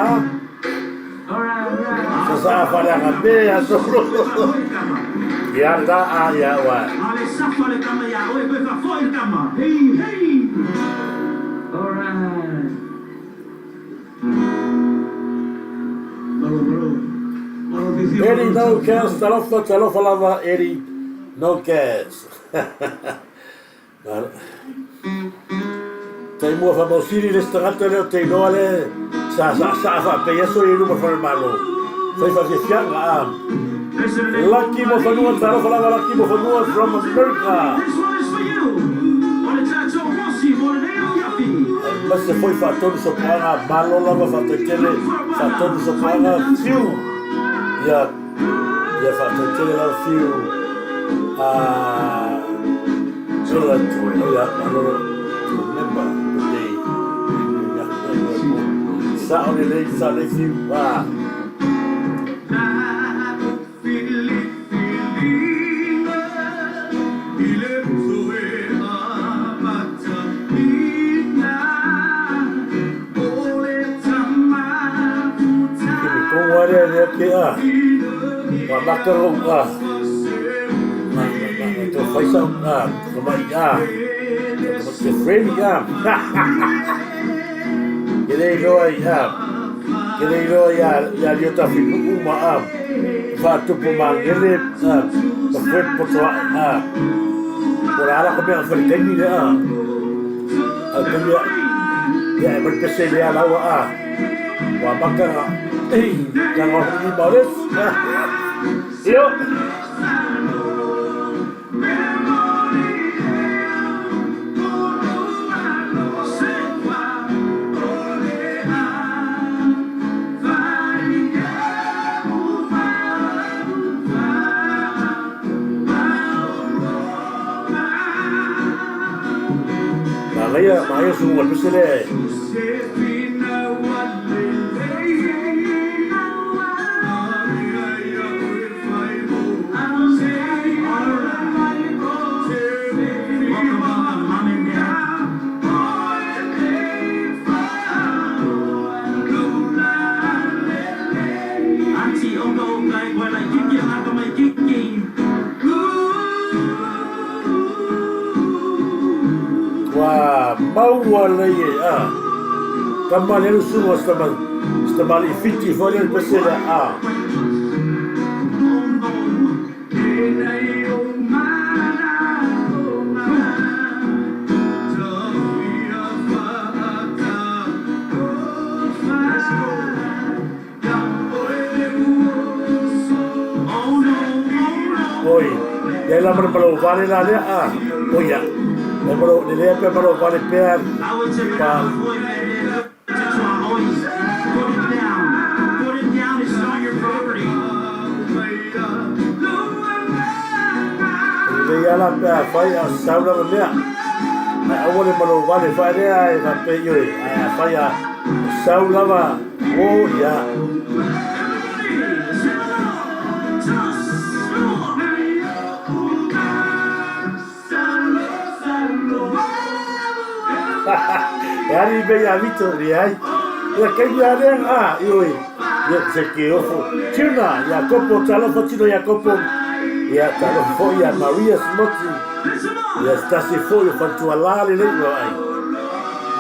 sa fala ngabe ya so ya da ya wa ale safale kama ya oe pe fa foi kama hey alright Eddie no cares, talofa lava Eddie no cares. Tai mua fa mausiri restaurante leo te noale sa fa pe yeso i ruma fa malo. Fai fa fianga Lucky mo fa nua talofa lava lucky mo fa nua from America. This one is for you. Ole tato mosi mo leo yapi. Mas se foi fa todo so para malo lava fa te tele fa todo so para fiu. Ya fa te tele la fiu. So that malo remember the day. Sa le fiu wa makaro to fai sa mai the friend Gele ya yo ta fi uma fa tu po mangele pa fred po to por ala ko be fa teni ya berpese dia lawa wa bakara jangan pergi balik yuk Maya semua berpesele. Mau wala ye kamali lu semua stamali fiti fole pesela oi ya la merpalo vale la le oh ya Pero le pero vale pear pa ala pe fai a saula lea a ole malo vale fai lea e va pe yo a fai a saula va o ya Ari be ya vito ri ai ya ke ya re a yo ya se ke ofo china ya kopo talo fotino ya kopo ya talo fo ya Maria Smoti ya stasi fo yo fantu ala le no ai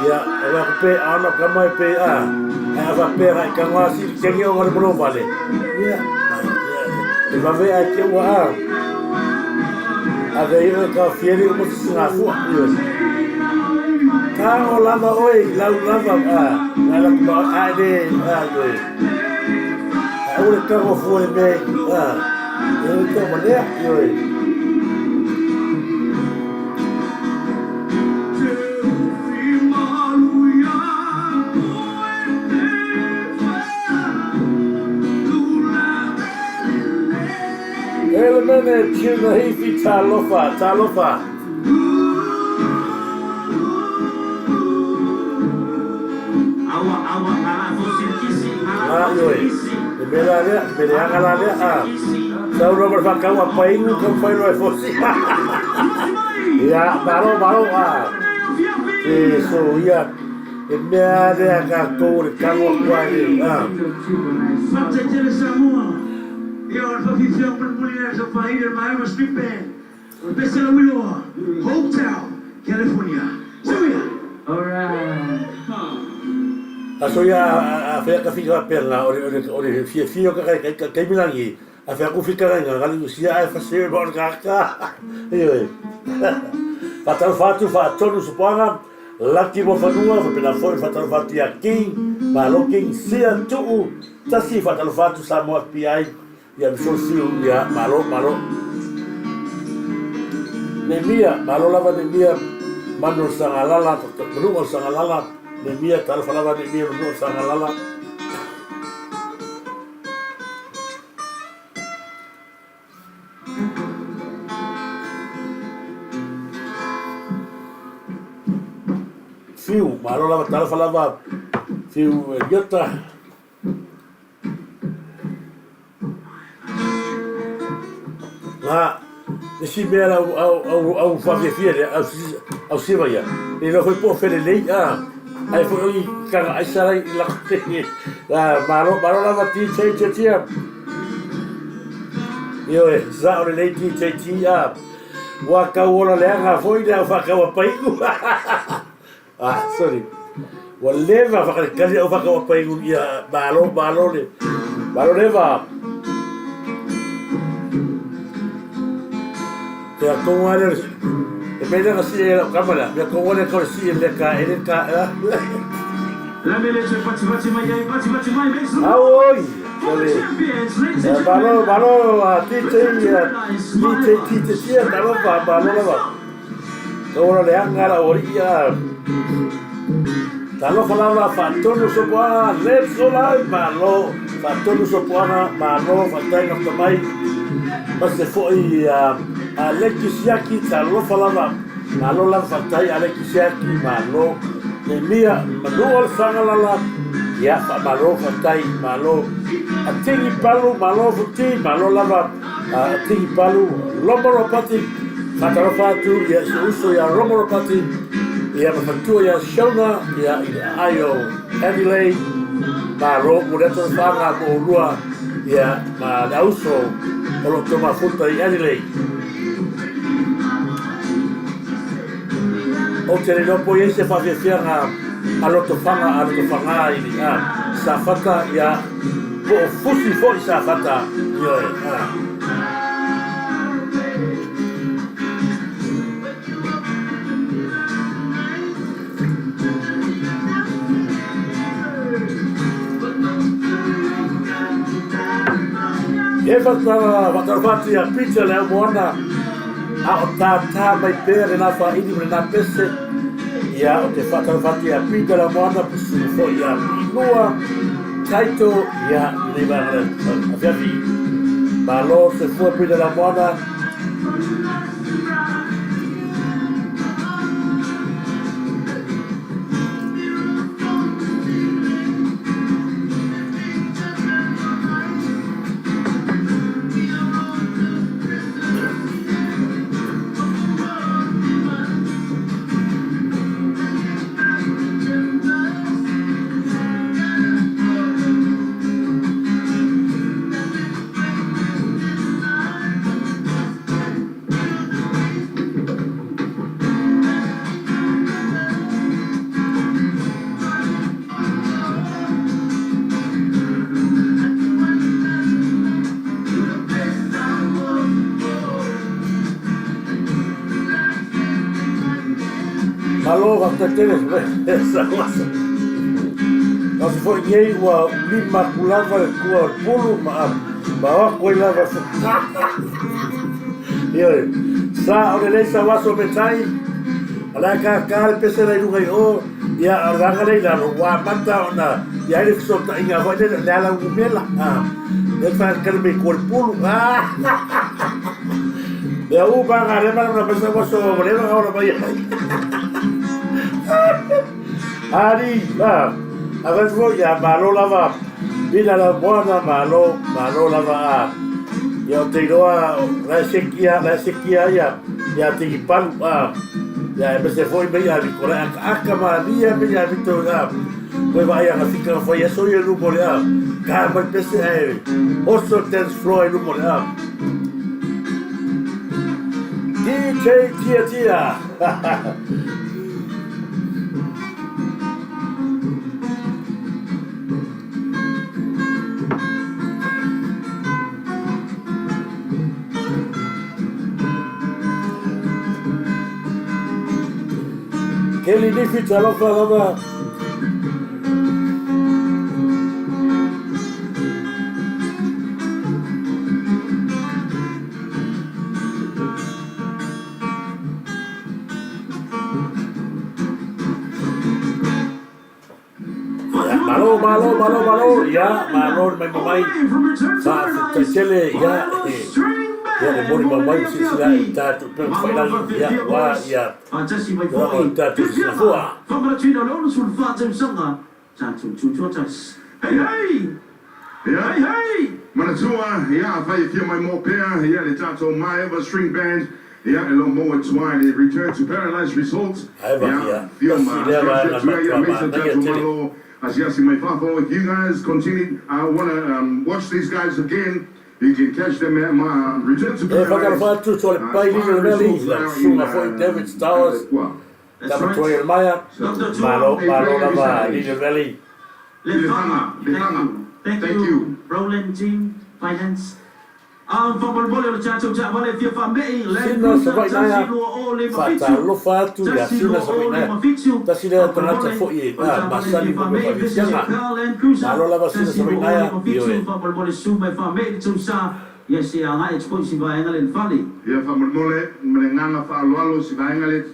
ya ela pe ana kama pe a ava pe ra kama si ke yo ngor bro vale ya e va ver aqui o ar ave yo ka fieri mo sina fu yo ka o lava oi la lava la ko ade yo ora ka o fu e me eu tô mané yo ele mene tino hifi talofa Sau nomor fakau apa ini kau file fosi. Ya, baru so ya. Ini ada kau kamu kuali. Turisi Samoa. E a organização para mulheres do país é maior street band. PEPESE LAUILOA, Hotel, California. Samoa. Alright. Aso ya a fe ka fica perna ore fio ka milangi a fe ku fica nga gali sia a fazer bor ka e fatal fatu no supanga laki mo fanua fa pela foi fatal fatu aqui malo quem sia tu tasi fatal fatu Samoa PI ya socio ya malo nemia malo lava nemia mano sangalala bruno sangalala nemia tal falava nemia bruno sangalala fiu malo lava tal falava fiu idiota si mera au fazia fiere au sivaia e no foi po fere lei ai foi cara ai sarai la malo la vati tia io za ore lei tia wa ka ora le nga foi da fa ka wa pai sorry wa leva fa ka o fa ka wa pai ia malo leva te como eres depende de si la cámara me como eres con si el ka La meleche pati mai mesmo. oi balo a tite talo balo ora le angara oria talo falava fatto so qua let's go live balo fatto so qua balo fatai no mai mas se foi Alekisiaki talo falava malo la fatai Alekisiaki malo nemia manual sangalala ya malo fatai malo atingi palu malo futi malo lava atingi palu lomoropati fatarofatu ya uso ya lomoropati ya mafatua ya shona ya ayo Adelaide malo mureto fanga morua ya dauso olo toma futa ya Adelaide o te no poi se fa fiera allo fanga ili sa fata ya po fusi foi sa fata yo e fata fati a pizza le buona a tata mai per na fa ini na pese ya o te fati a pizza la buona su fo ya inua taito ya leva a fiafi balo se fu pizza la buona Malo hasta tienes, esa cosa. No se fue yei wa lima kulava kua pulu ma koila va. Yo, sa o le sa waso metai. Ala ka pese la runga o ya ranga le la wa mata ona ya ile so ta inga va le la umela. Le fa kalme kua pulu. Ya u ba ngare ma na pesa waso le na ora ba ya. Ari, agas voy a malo lava, mira la buena malo lava. Yo te digo a la sequía ya te ipan ya me se fue me ya vicora acá día me ya victora. Pues vaya así que fue eso y el rumor ya. Cada pese oso dance floor el rumor ya. DJ tía. Kelly Nifi talofa lava. Malo, ya, malo, my mamai. Sa, tele, ya, ya, le mori mamai, si sila, tatu, final, ya, wa, ya. Tatu, Samoa. Hey! Manatua, yeah, if I feel my more pair, yeah, the tato, my ever string band. Yeah, a little more twine. They return to paradise results. Yeah, feel my as you see my father, if you guys continue, I want to watch these guys again. You can catch them at my return to paradise. Thank you, Roland team, finance. Fambol le chacho cha vale fia famei le fata lo fatu ya sina sabina ta sina tanata fo ye masani mo fa visianga malo la vasina sabina ya yo fambol sume famei tu sa yes ya nga expo si va ngale fali ya fambol mole menanga fa lo si va ngale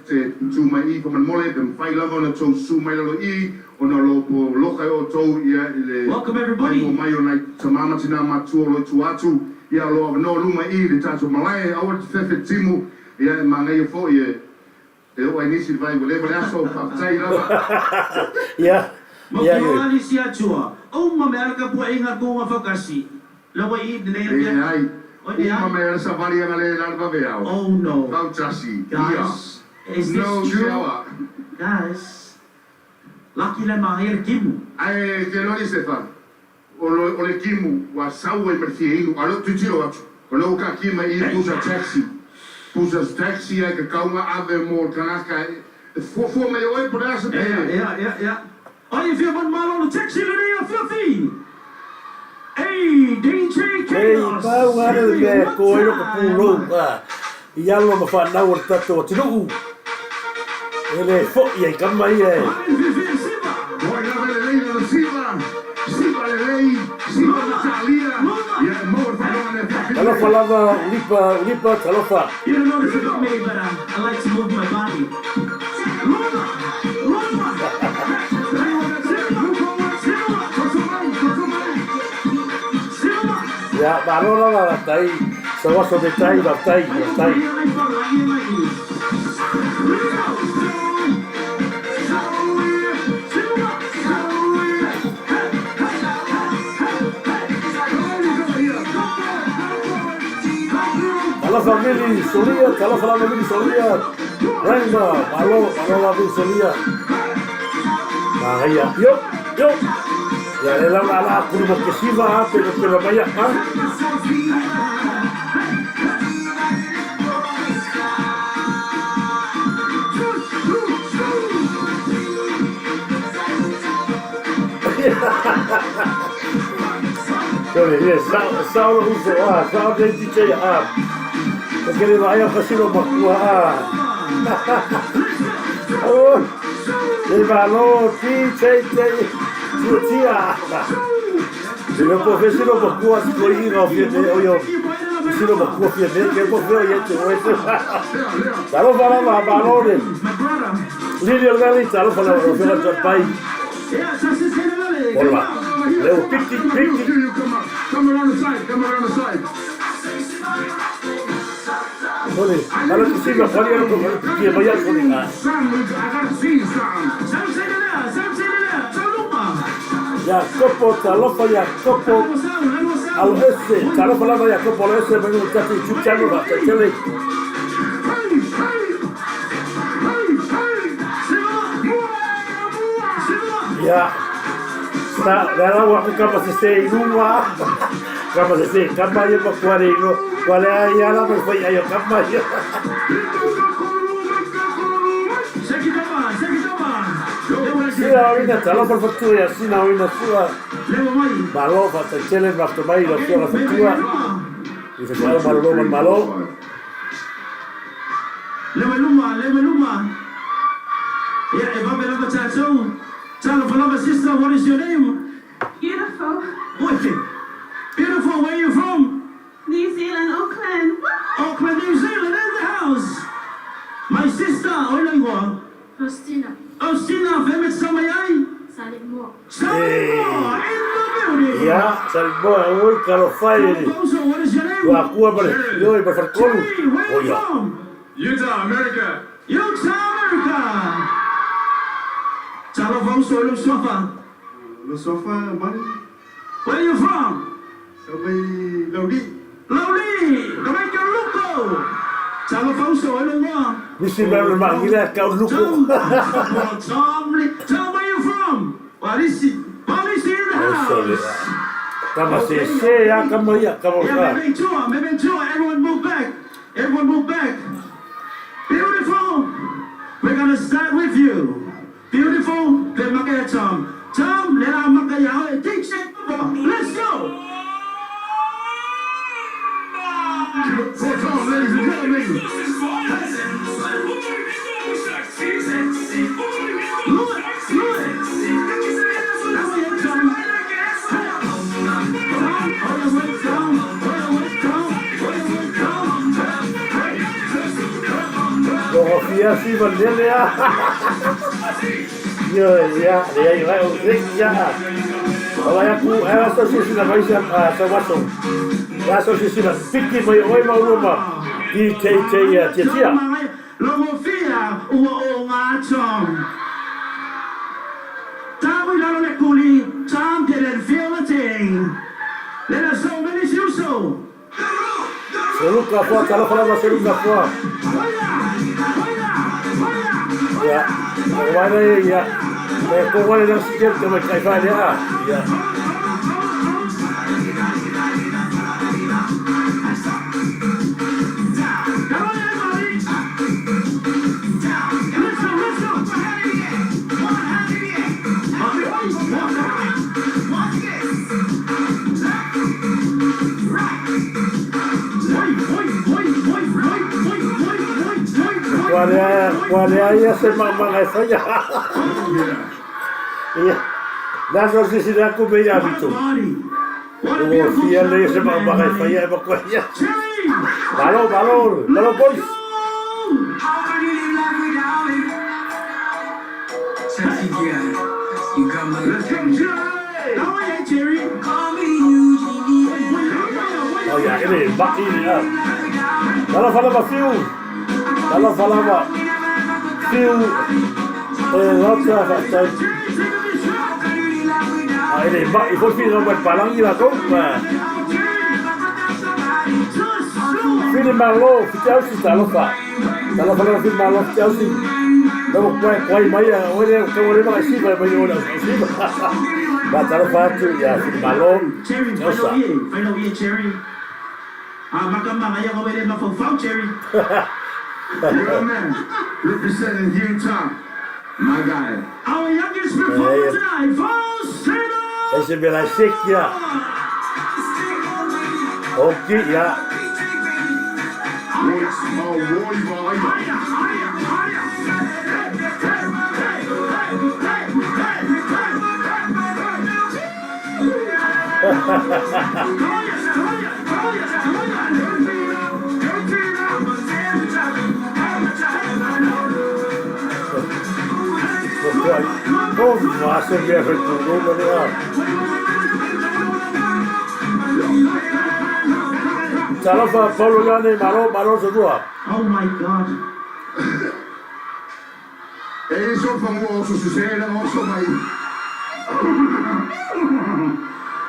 tu mai fambol mole dem fai la ona tu su mai lo I ona lo po lo ka o to ya le welcome everybody mai ona tamama tina matu lo tu atu ya lo no luma I de tato malai awar fefe timu ya mangai fo ye o ini si vai vole vole aso fa tai la ya yo ali si atua o ma me aka po inga ko ma fakasi lo wa I de ne ya ai o ma me sa vari ngale la va ve au oh no va chasi guys is no this true shower guys lucky la maher kimu ai que lo dice fa o le kimu wa sawe merciinu alo tu tiro atu o lo ka kima I pusa taxi ai ka kaunga ave mo kanaka fo me oi por asa pe ja ai fia van malo de taxi le ia fia hey DJ Chaos ba wa le ko ro ko pulo ba ia lo ma fa na wa tato tinu ele fo ia kama ia Hello, Falava, Lipa, Talofa. You don't know this about me, but I like to move my body. Ya, baru lah, tapi Sawaso de tai, va tai, va tai. Alla famiglia solia, alla famiglia solia. Renga, malo la solia. Ah, yo. Ya le la kurma que si va, pero que la vaya, Sao uso sao de DJ porque le vaya a hacer lo más oh, el valor DJ se lo puedo decir lo más cuas coi no viene yo si lo más cuas viene que por feo ya te voy a valores líder de la sala para los del país hola Leo piqui Come around the side. Olha, ela te siga, pode ir que vai a comer. Ya copo talofa ya copo al ese talofa la ya copo al ese vengo casi chuchando la tele. Ya la agua que capaz de ser inuma. Capaz de ser campaña para cuareiro. ¿Cuál es ya la perfecta yo campaña? Sí, ahorita está la perfectura así, no hay nada. Malo, hasta el chile, más tomar y la factura. Y se queda malo. Leveluma. Yeah, if I'm in a tattoo, tell my sister, what is your name? Beautiful. Wicked. Beautiful, where you from? New Zealand, Auckland. Auckland, New Zealand, in the house. My sister, Oilangwa. Ostina, famous Samoa. Samoa, in the building. Yeah, Samoa, muy caro fire. What is your name? Aqua para yo para far colo. Jerry, where you from? Utah, America. Telephone, lo sofa. Lo sofa man. Where you from? Sampai Laudi. Jamaica Luco. Telephone, lo mo. Misi baru manggil kau luku. Tom, where you from? Police in the house. Kama se ya kama ya kama Yeah, maybe two. Everyone move back. Beautiful. We're gonna start with you. Beautiful. Then makaya Tom. Let our makaya. Take shape. Let's go. For Tom, ladies and gentlemen. Confía así, volverle a. Yo ya, Ahora ya asociación la vais a Sawaso. La asociación piqui foi oi mauruma. Di te tia. Logo fia o ngatom. Tamu la le kuli, tam que le feel the thing. Let us so many so. Solo café, cala falava ser um café. Ya, agora ya. Como ele não se quer que me cai vai já. Ya. Qual é aí essa mamãe essa já? Lá só se se dá comer hábito. O filho esse mamãe essa já é uma coisa. Valor, pois. You got my Let's go, Jerry. How are you, Jerry? call me Eugenie. Oh ya, ini bak ini ya. Kalau falava fiu. Kalau falava fiu lota fasta. Ini bak itu fiu buat palang ila kau. Fiu malo, Chelsea kalau fa. Kalau falava fiu malo Chelsea. Lalu kuai maya, orang orang mana sih pada banyak orang sih. Batal fatu ya fiu malo. Cherry, final year Cherry. Makamang ayaw ko pwede mapag-foul, Cherry. Yo, man, representing Utah, my guy. Our youngest performer tonight, Faustino! Ese belasik ya. Oke ya. Oh, masa dia bertunggu beliau. Kalau Paulo ni malo semua. Oh my God. Eso famoso sucede also my.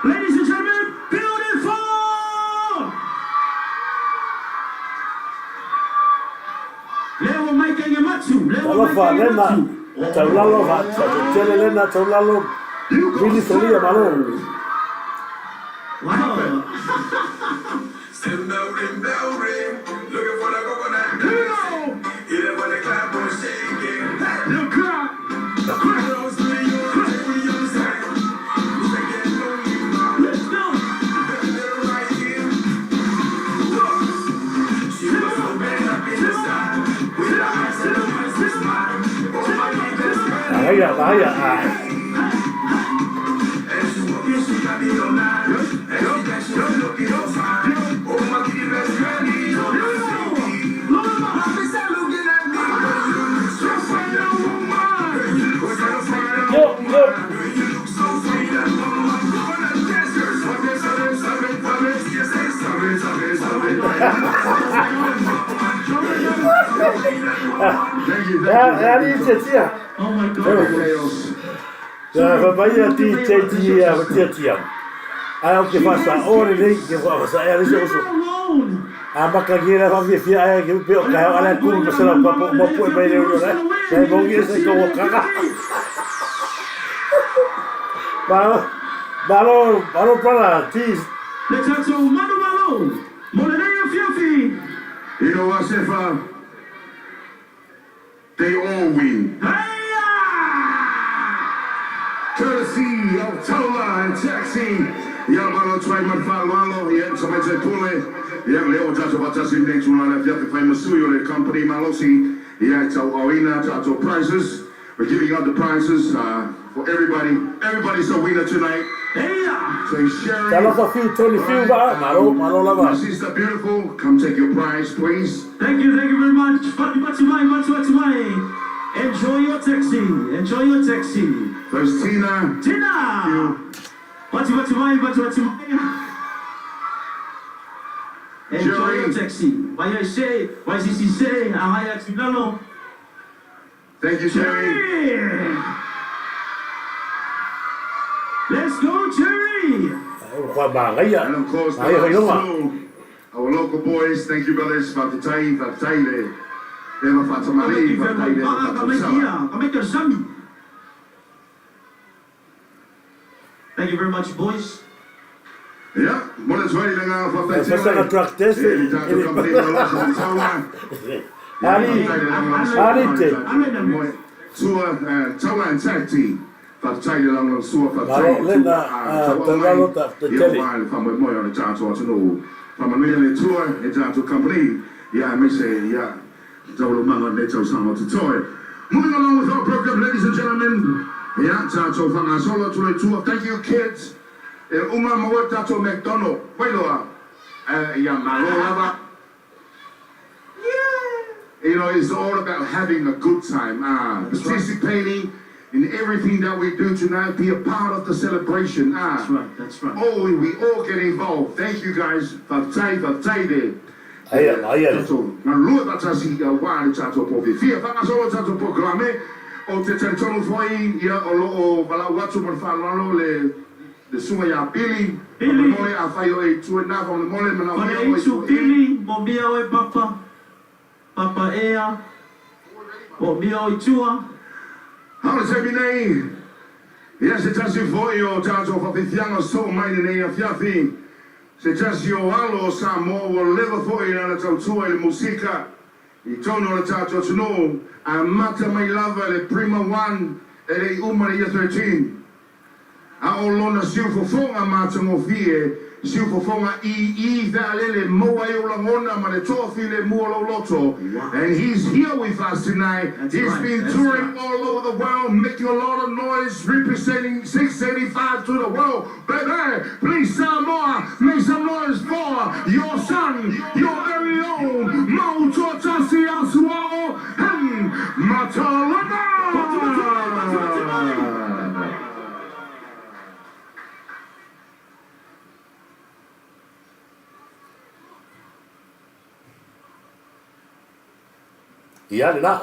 Ladies and gentlemen, beautiful! Leo Mike Ngematsu. Kalau Lena, taulalo cele Lena taulalo. Bili solia malo. Wow. Bell ring, looking for the coconut dancing. Hit it when the clap was shaking. Look up. Close to you, take me on the side. You say get lonely, man. Let's go. They're right here. She was so bad up in the side. With her eyes and her eyes and smile. Oh my best friend. Bahaya. And she walking, she got me on line. And she looking so fine. Oh my best friend. Ya ni cia. Oh my God. Ya bahaya cia cia. Ayo que pasa, ore lei que pasa, é isso. Alone. Maka gira fa via ai que peo ka ala ku pa sala pa mo pu mai le ro né. Sai bom que se ko kaka. Balo para ti. Let's have some Manu Malo. Molenayo Fiafi. You know what, Sefa? They all win. Hey-ya! Turisi Samoa and taxi. Yeah, malo try man malo. Yeah, so much pule. Yeah, leo tato batasi next one left yet famous suyo the company malosi. Yeah, it's our winner tato prizes. We're giving out the prizes for everybody. Everybody's a winner tonight. Hey-ya! So sharing. Kalau fa fiu toni fiu ba, malo lava. My sister beautiful, come take your prize, please. Thank you very much. Batumai. Enjoy your taxi. First Tina. Batumai. Enjoy Jerry. your taxi. Vai se ahaya tunalo. Thank you, Sherry. Let's go, Jerry. Kwa bahaya. And of course, our local boys. Thank you, brothers. Fatatai. Eva Fatamari. Thank you very much, boys. Yeah, what is ready now for First time track test. Taula and tag team. Fatai along the sewer for Malo lena tangalo ta tele. From with more on the chance to know. From a really tour, it's out to company. Yeah, I may say, yeah. Taula Manga Neto Samo to toy. Moving along with our program, ladies and gentlemen. Yeah, Tato from our solo to the tour. Thank you, kids. Uma Mawata to McDonald. Wailoa. Yeah, Malo. You know, it's all about having a good time. Participating. in everything that we do tonight, be a part of the celebration. That's right, that's right. Oh, we all get involved. Thank you guys. Fatai there. Aia. Na lua tatasi wāre tātou po whiwhia. Whangasolo tātou po klame. O te tonu whai ia o loo walau watu man whanalo le sunga ia pili. Pili. Mole a whai o e tue nā wham le mole mana Pane o e eitu tue. pili, mo mia o e papa. Papa ea. O mia o i tua. Hale se minei. Ia se tasi foi o tātou whawhianga so mai nei a whiawhi. Se tasi o alo o Samoa o lewa foi ana tautua i le musika. I tono le tātou tunu. A mata mai lava le prima one e le umari ia 13. A o lona siu fofonga mata ngofie. Siu fofonga i vea lele moa e ulangona ma le tofi le mua lo loto. And he's here with us tonight. That's He's right, been that's touring right. all over the world, making a lot of noise, representing 685 to the world. Baby, please Samoa, make some noise for your son, your very own Mauto Tasi Asuao and Matalana. Ia le na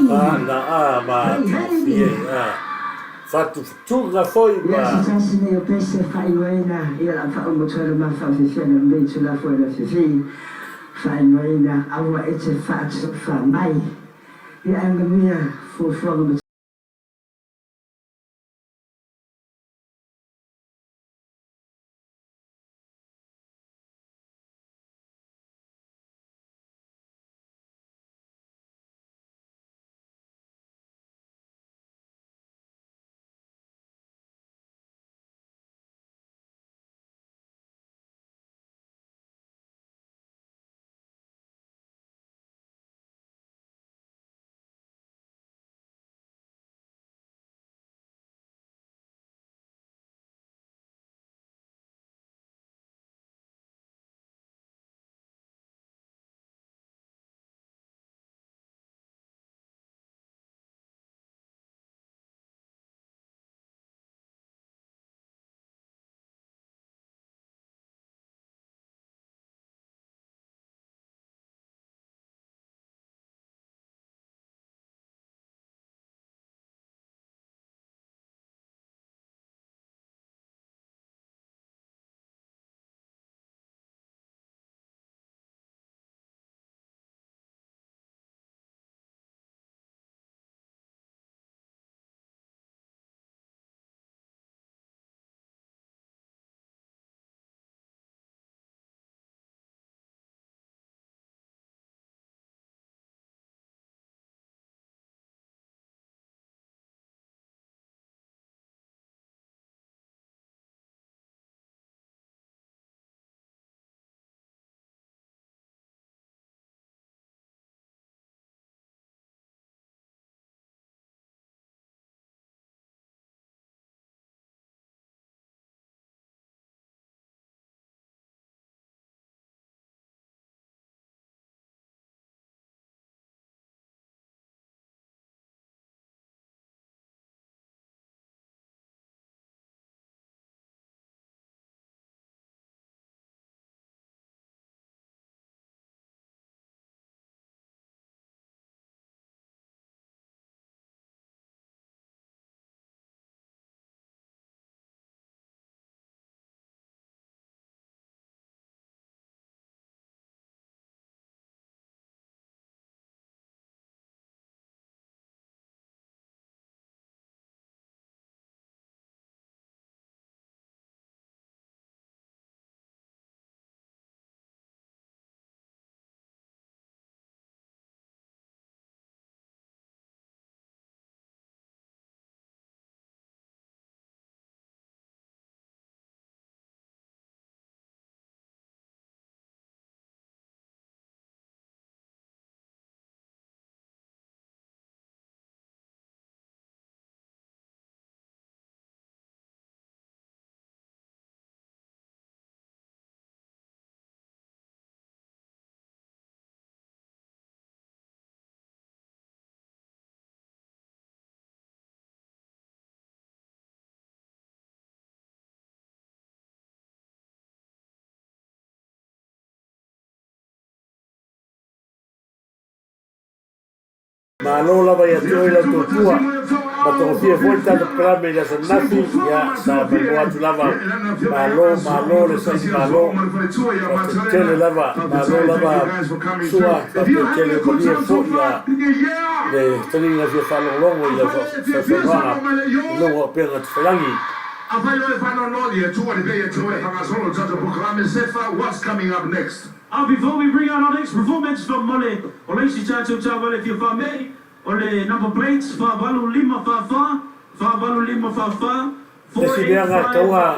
na ma fie fatu tunga foi Yes, it's in your best fine ila fa umotoro ma fa fifena mbecho la foi la fifi fine awa etse fat fa mai ya angamia for Malola vai a tio la tutua ma to fie volta da prame da sanati ya sa ba tu lava malo le sa malo te le lava malo lava sua te le polie foia de tani la fie fa longo ya fa longo per la flangi What's coming up next? Before we bring out our next performance from Mole, Olesi Chacho Chaval, if you're family, Ole number plates, Favalu Lima Fafa, Favalu Lima Fafa. Desi bianga kaua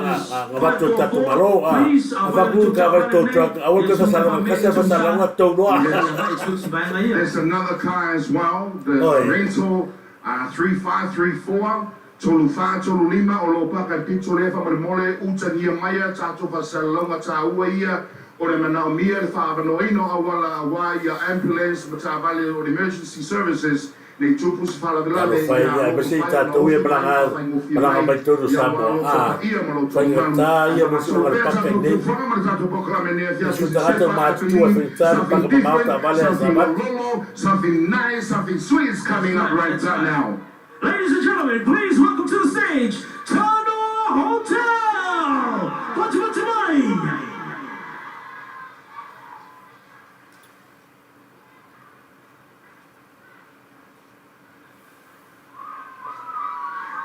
ngabato tatu malo avabu ngabato truck awal ka sasalama kasi sasalama to doa. There's another car as well, the rental 3534 Tolufa Tolulima Olopa Pitole Mole Utania Maya Tato Pasaloma Tauia or the Manaumia Favanoino Awala Awaya ambulance Matavali or emergency services nei tupu se fala vela Kalau fai ya besi tato ia belanga mai todo Samoa. Fai ngata ia mesti ngal pakai ni. Sudah ada matu afita pakai mauta vale sabat. Something nice, something sweet is coming up right now. Ladies and gentlemen, please welcome to the stage, Tanoa Hotel! What's tonight?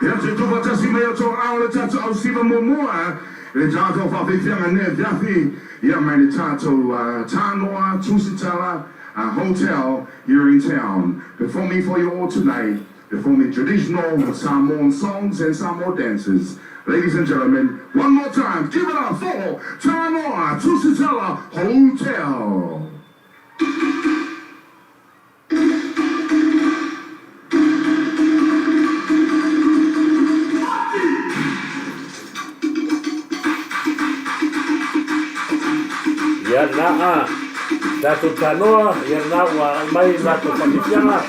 Ja, se tuwa tasi mea tō aole tātou au siva momoa, le tātou whawhiwhianga nea whiawhi, ia mai le tātou Tanoa Tusitala Hotel here in town. Performing for you all tonight, performing traditional Samoan songs and Samoan dances. Ladies and gentlemen, one more time, give it up for Tanoa Tusitala Hotel. Ya na Dato Tanoa ya na wa mai Dato Pakifianga.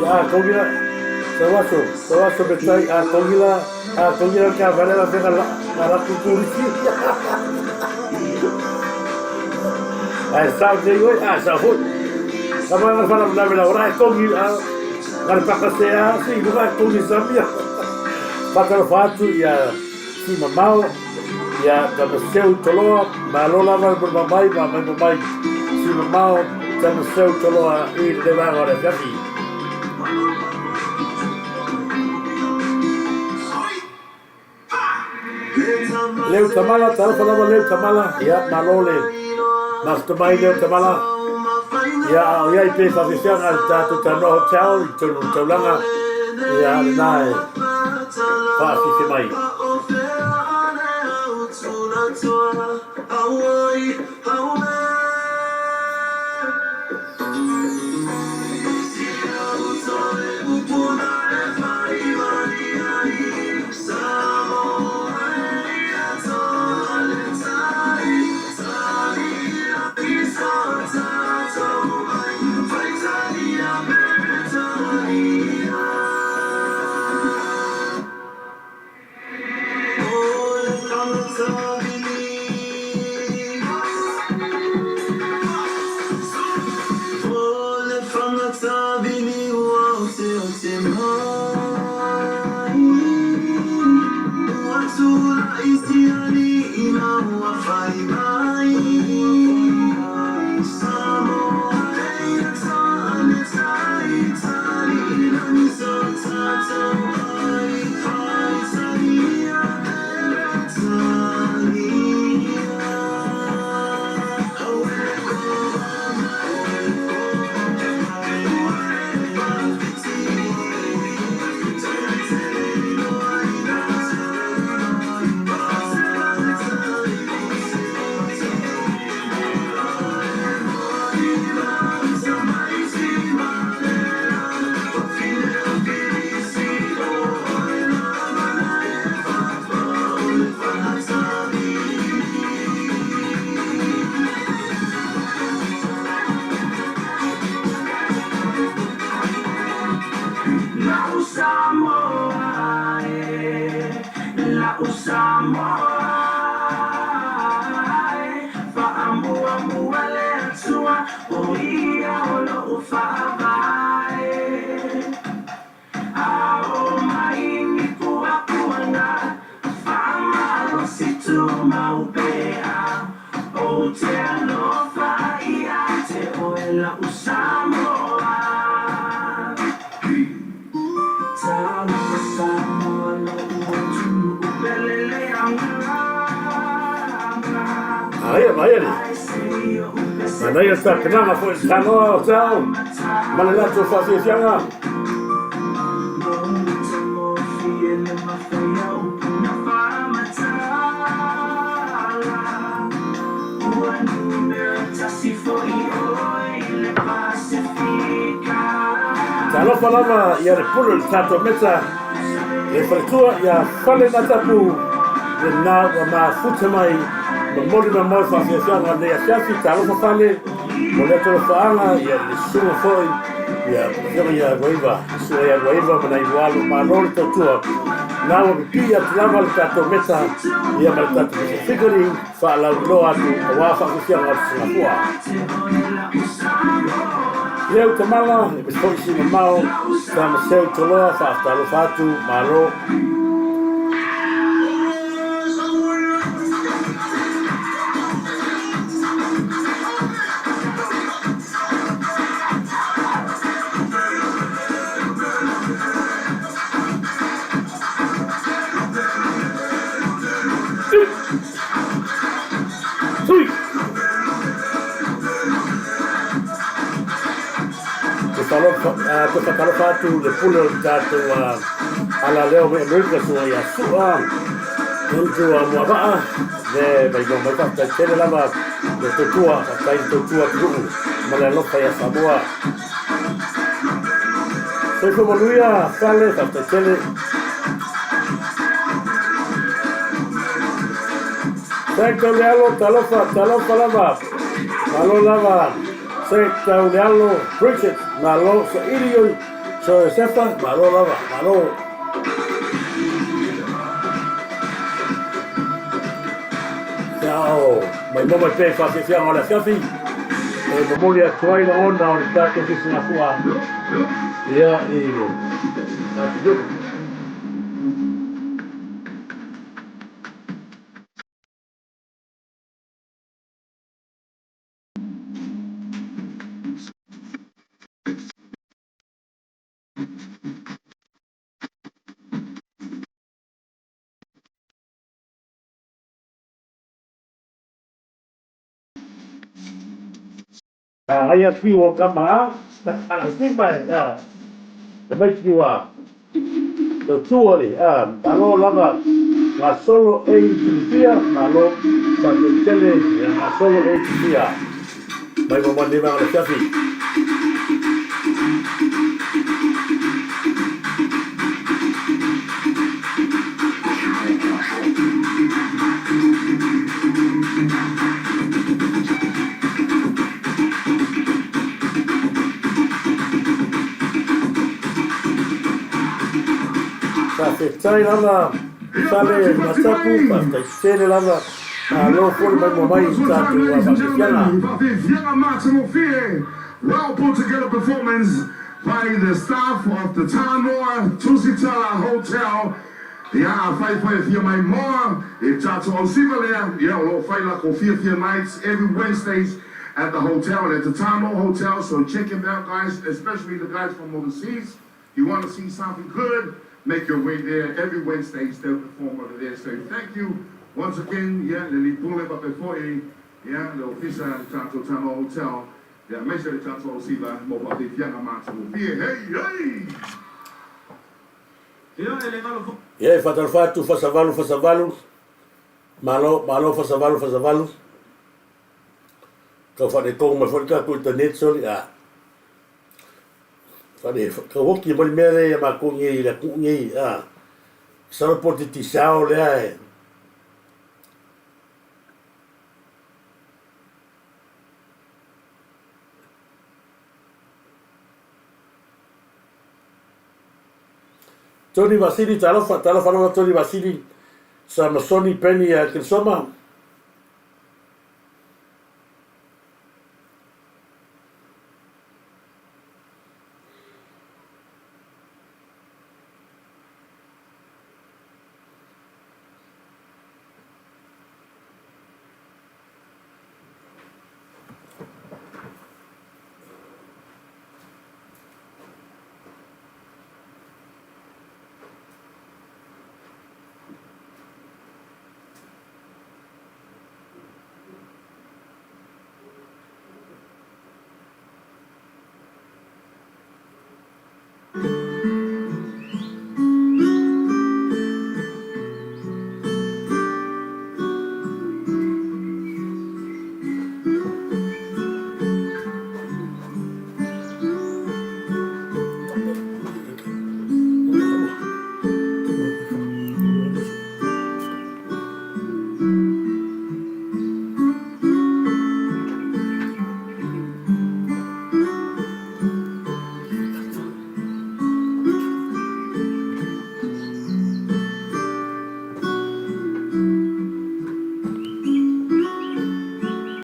Ya, kongila sawaso betai kongila ka vale la fera la kukuriki. Sa de hoy sa hoy. Kama na fala na vela ora kongila ngar pakasea si buka kongila samia. Pakar fatu ya si mamao ya kama seu toloa malola va mamai mamai si mamao kama seu toloa I de va ora kafi. Leu tamala, tau falava leu tamala, ia malole, mas tamai leu tamala, ia I pe whawhiwhianga tātou Tanoa Hotel, I tonu taulanga, ia nae, whawhiwhi mai. See Ahí, Miami. Manaya está penama fue el Sanoa, chao. Manelacho fácil fianga. Talo palama ya repulo el tato meta. Le frescura ya fale natapu. De na wa ma futa mai. Moli na mo fácil fianga de afiafi talo fale. Moleto faanga ya le sumo foi. Ya guaiva. Su ya guaiva mana igualo malor totua. Now pia trava le tato meta ia mal tato figuri fa LAUILOA tu wa fa fianga Singapura. Leu tamala, e poi si mau, stiamo seu toloa, fa lo fatu, malo. Kalau fatu le pulo tato ala leo me mereka semua ya sua untuk muaba de baik mereka tak cene lama de tua tu malalo ya Samoa so como luia sale tak cene Sector lealo talofa lava malo lava Sector lealo Bridget malo sa irion so sefa malo lava malo Ciao mai mama pe fa que fianga la fiafi e memoria tuai la onda o sta que se na fua ya Ayat fiwa kama ala simba ya mai fiwa to tuoli malo lava la solo e tia malo pa tele ya solo e tia mai mo mandi ma la fiafi Sai lava sale masapu pasta sele lava lo for mai mai statu Fianga Maximo Fie. Well put together performance by the staff of the Turisi Samoa Hotel. Yeah, fight for you my more. It's Chato Osivale. Yeah, lo fight like Fia nights every Wednesdays at the hotel at the Hotel. So check him out, guys, especially the guys from overseas. You want to see something good? Make your way there every Wednesday. They'll perform over there. So thank you once again. Yeah, the Lipule Papefoi. Yeah, the official Chato Hotel. Yeah, make sure the Chato Osiva. More of the Fianga Maximo Fie. Hey. Yeah, fatu fasavalu. Malo fasavalu. Kau fade kong mafolka ku internet soli Fade kau hoki bol mere ya makungi la kungi Salo potiti sao le Tony Vasili talo Tony Vasili sama Sony Penny ya Kilsoma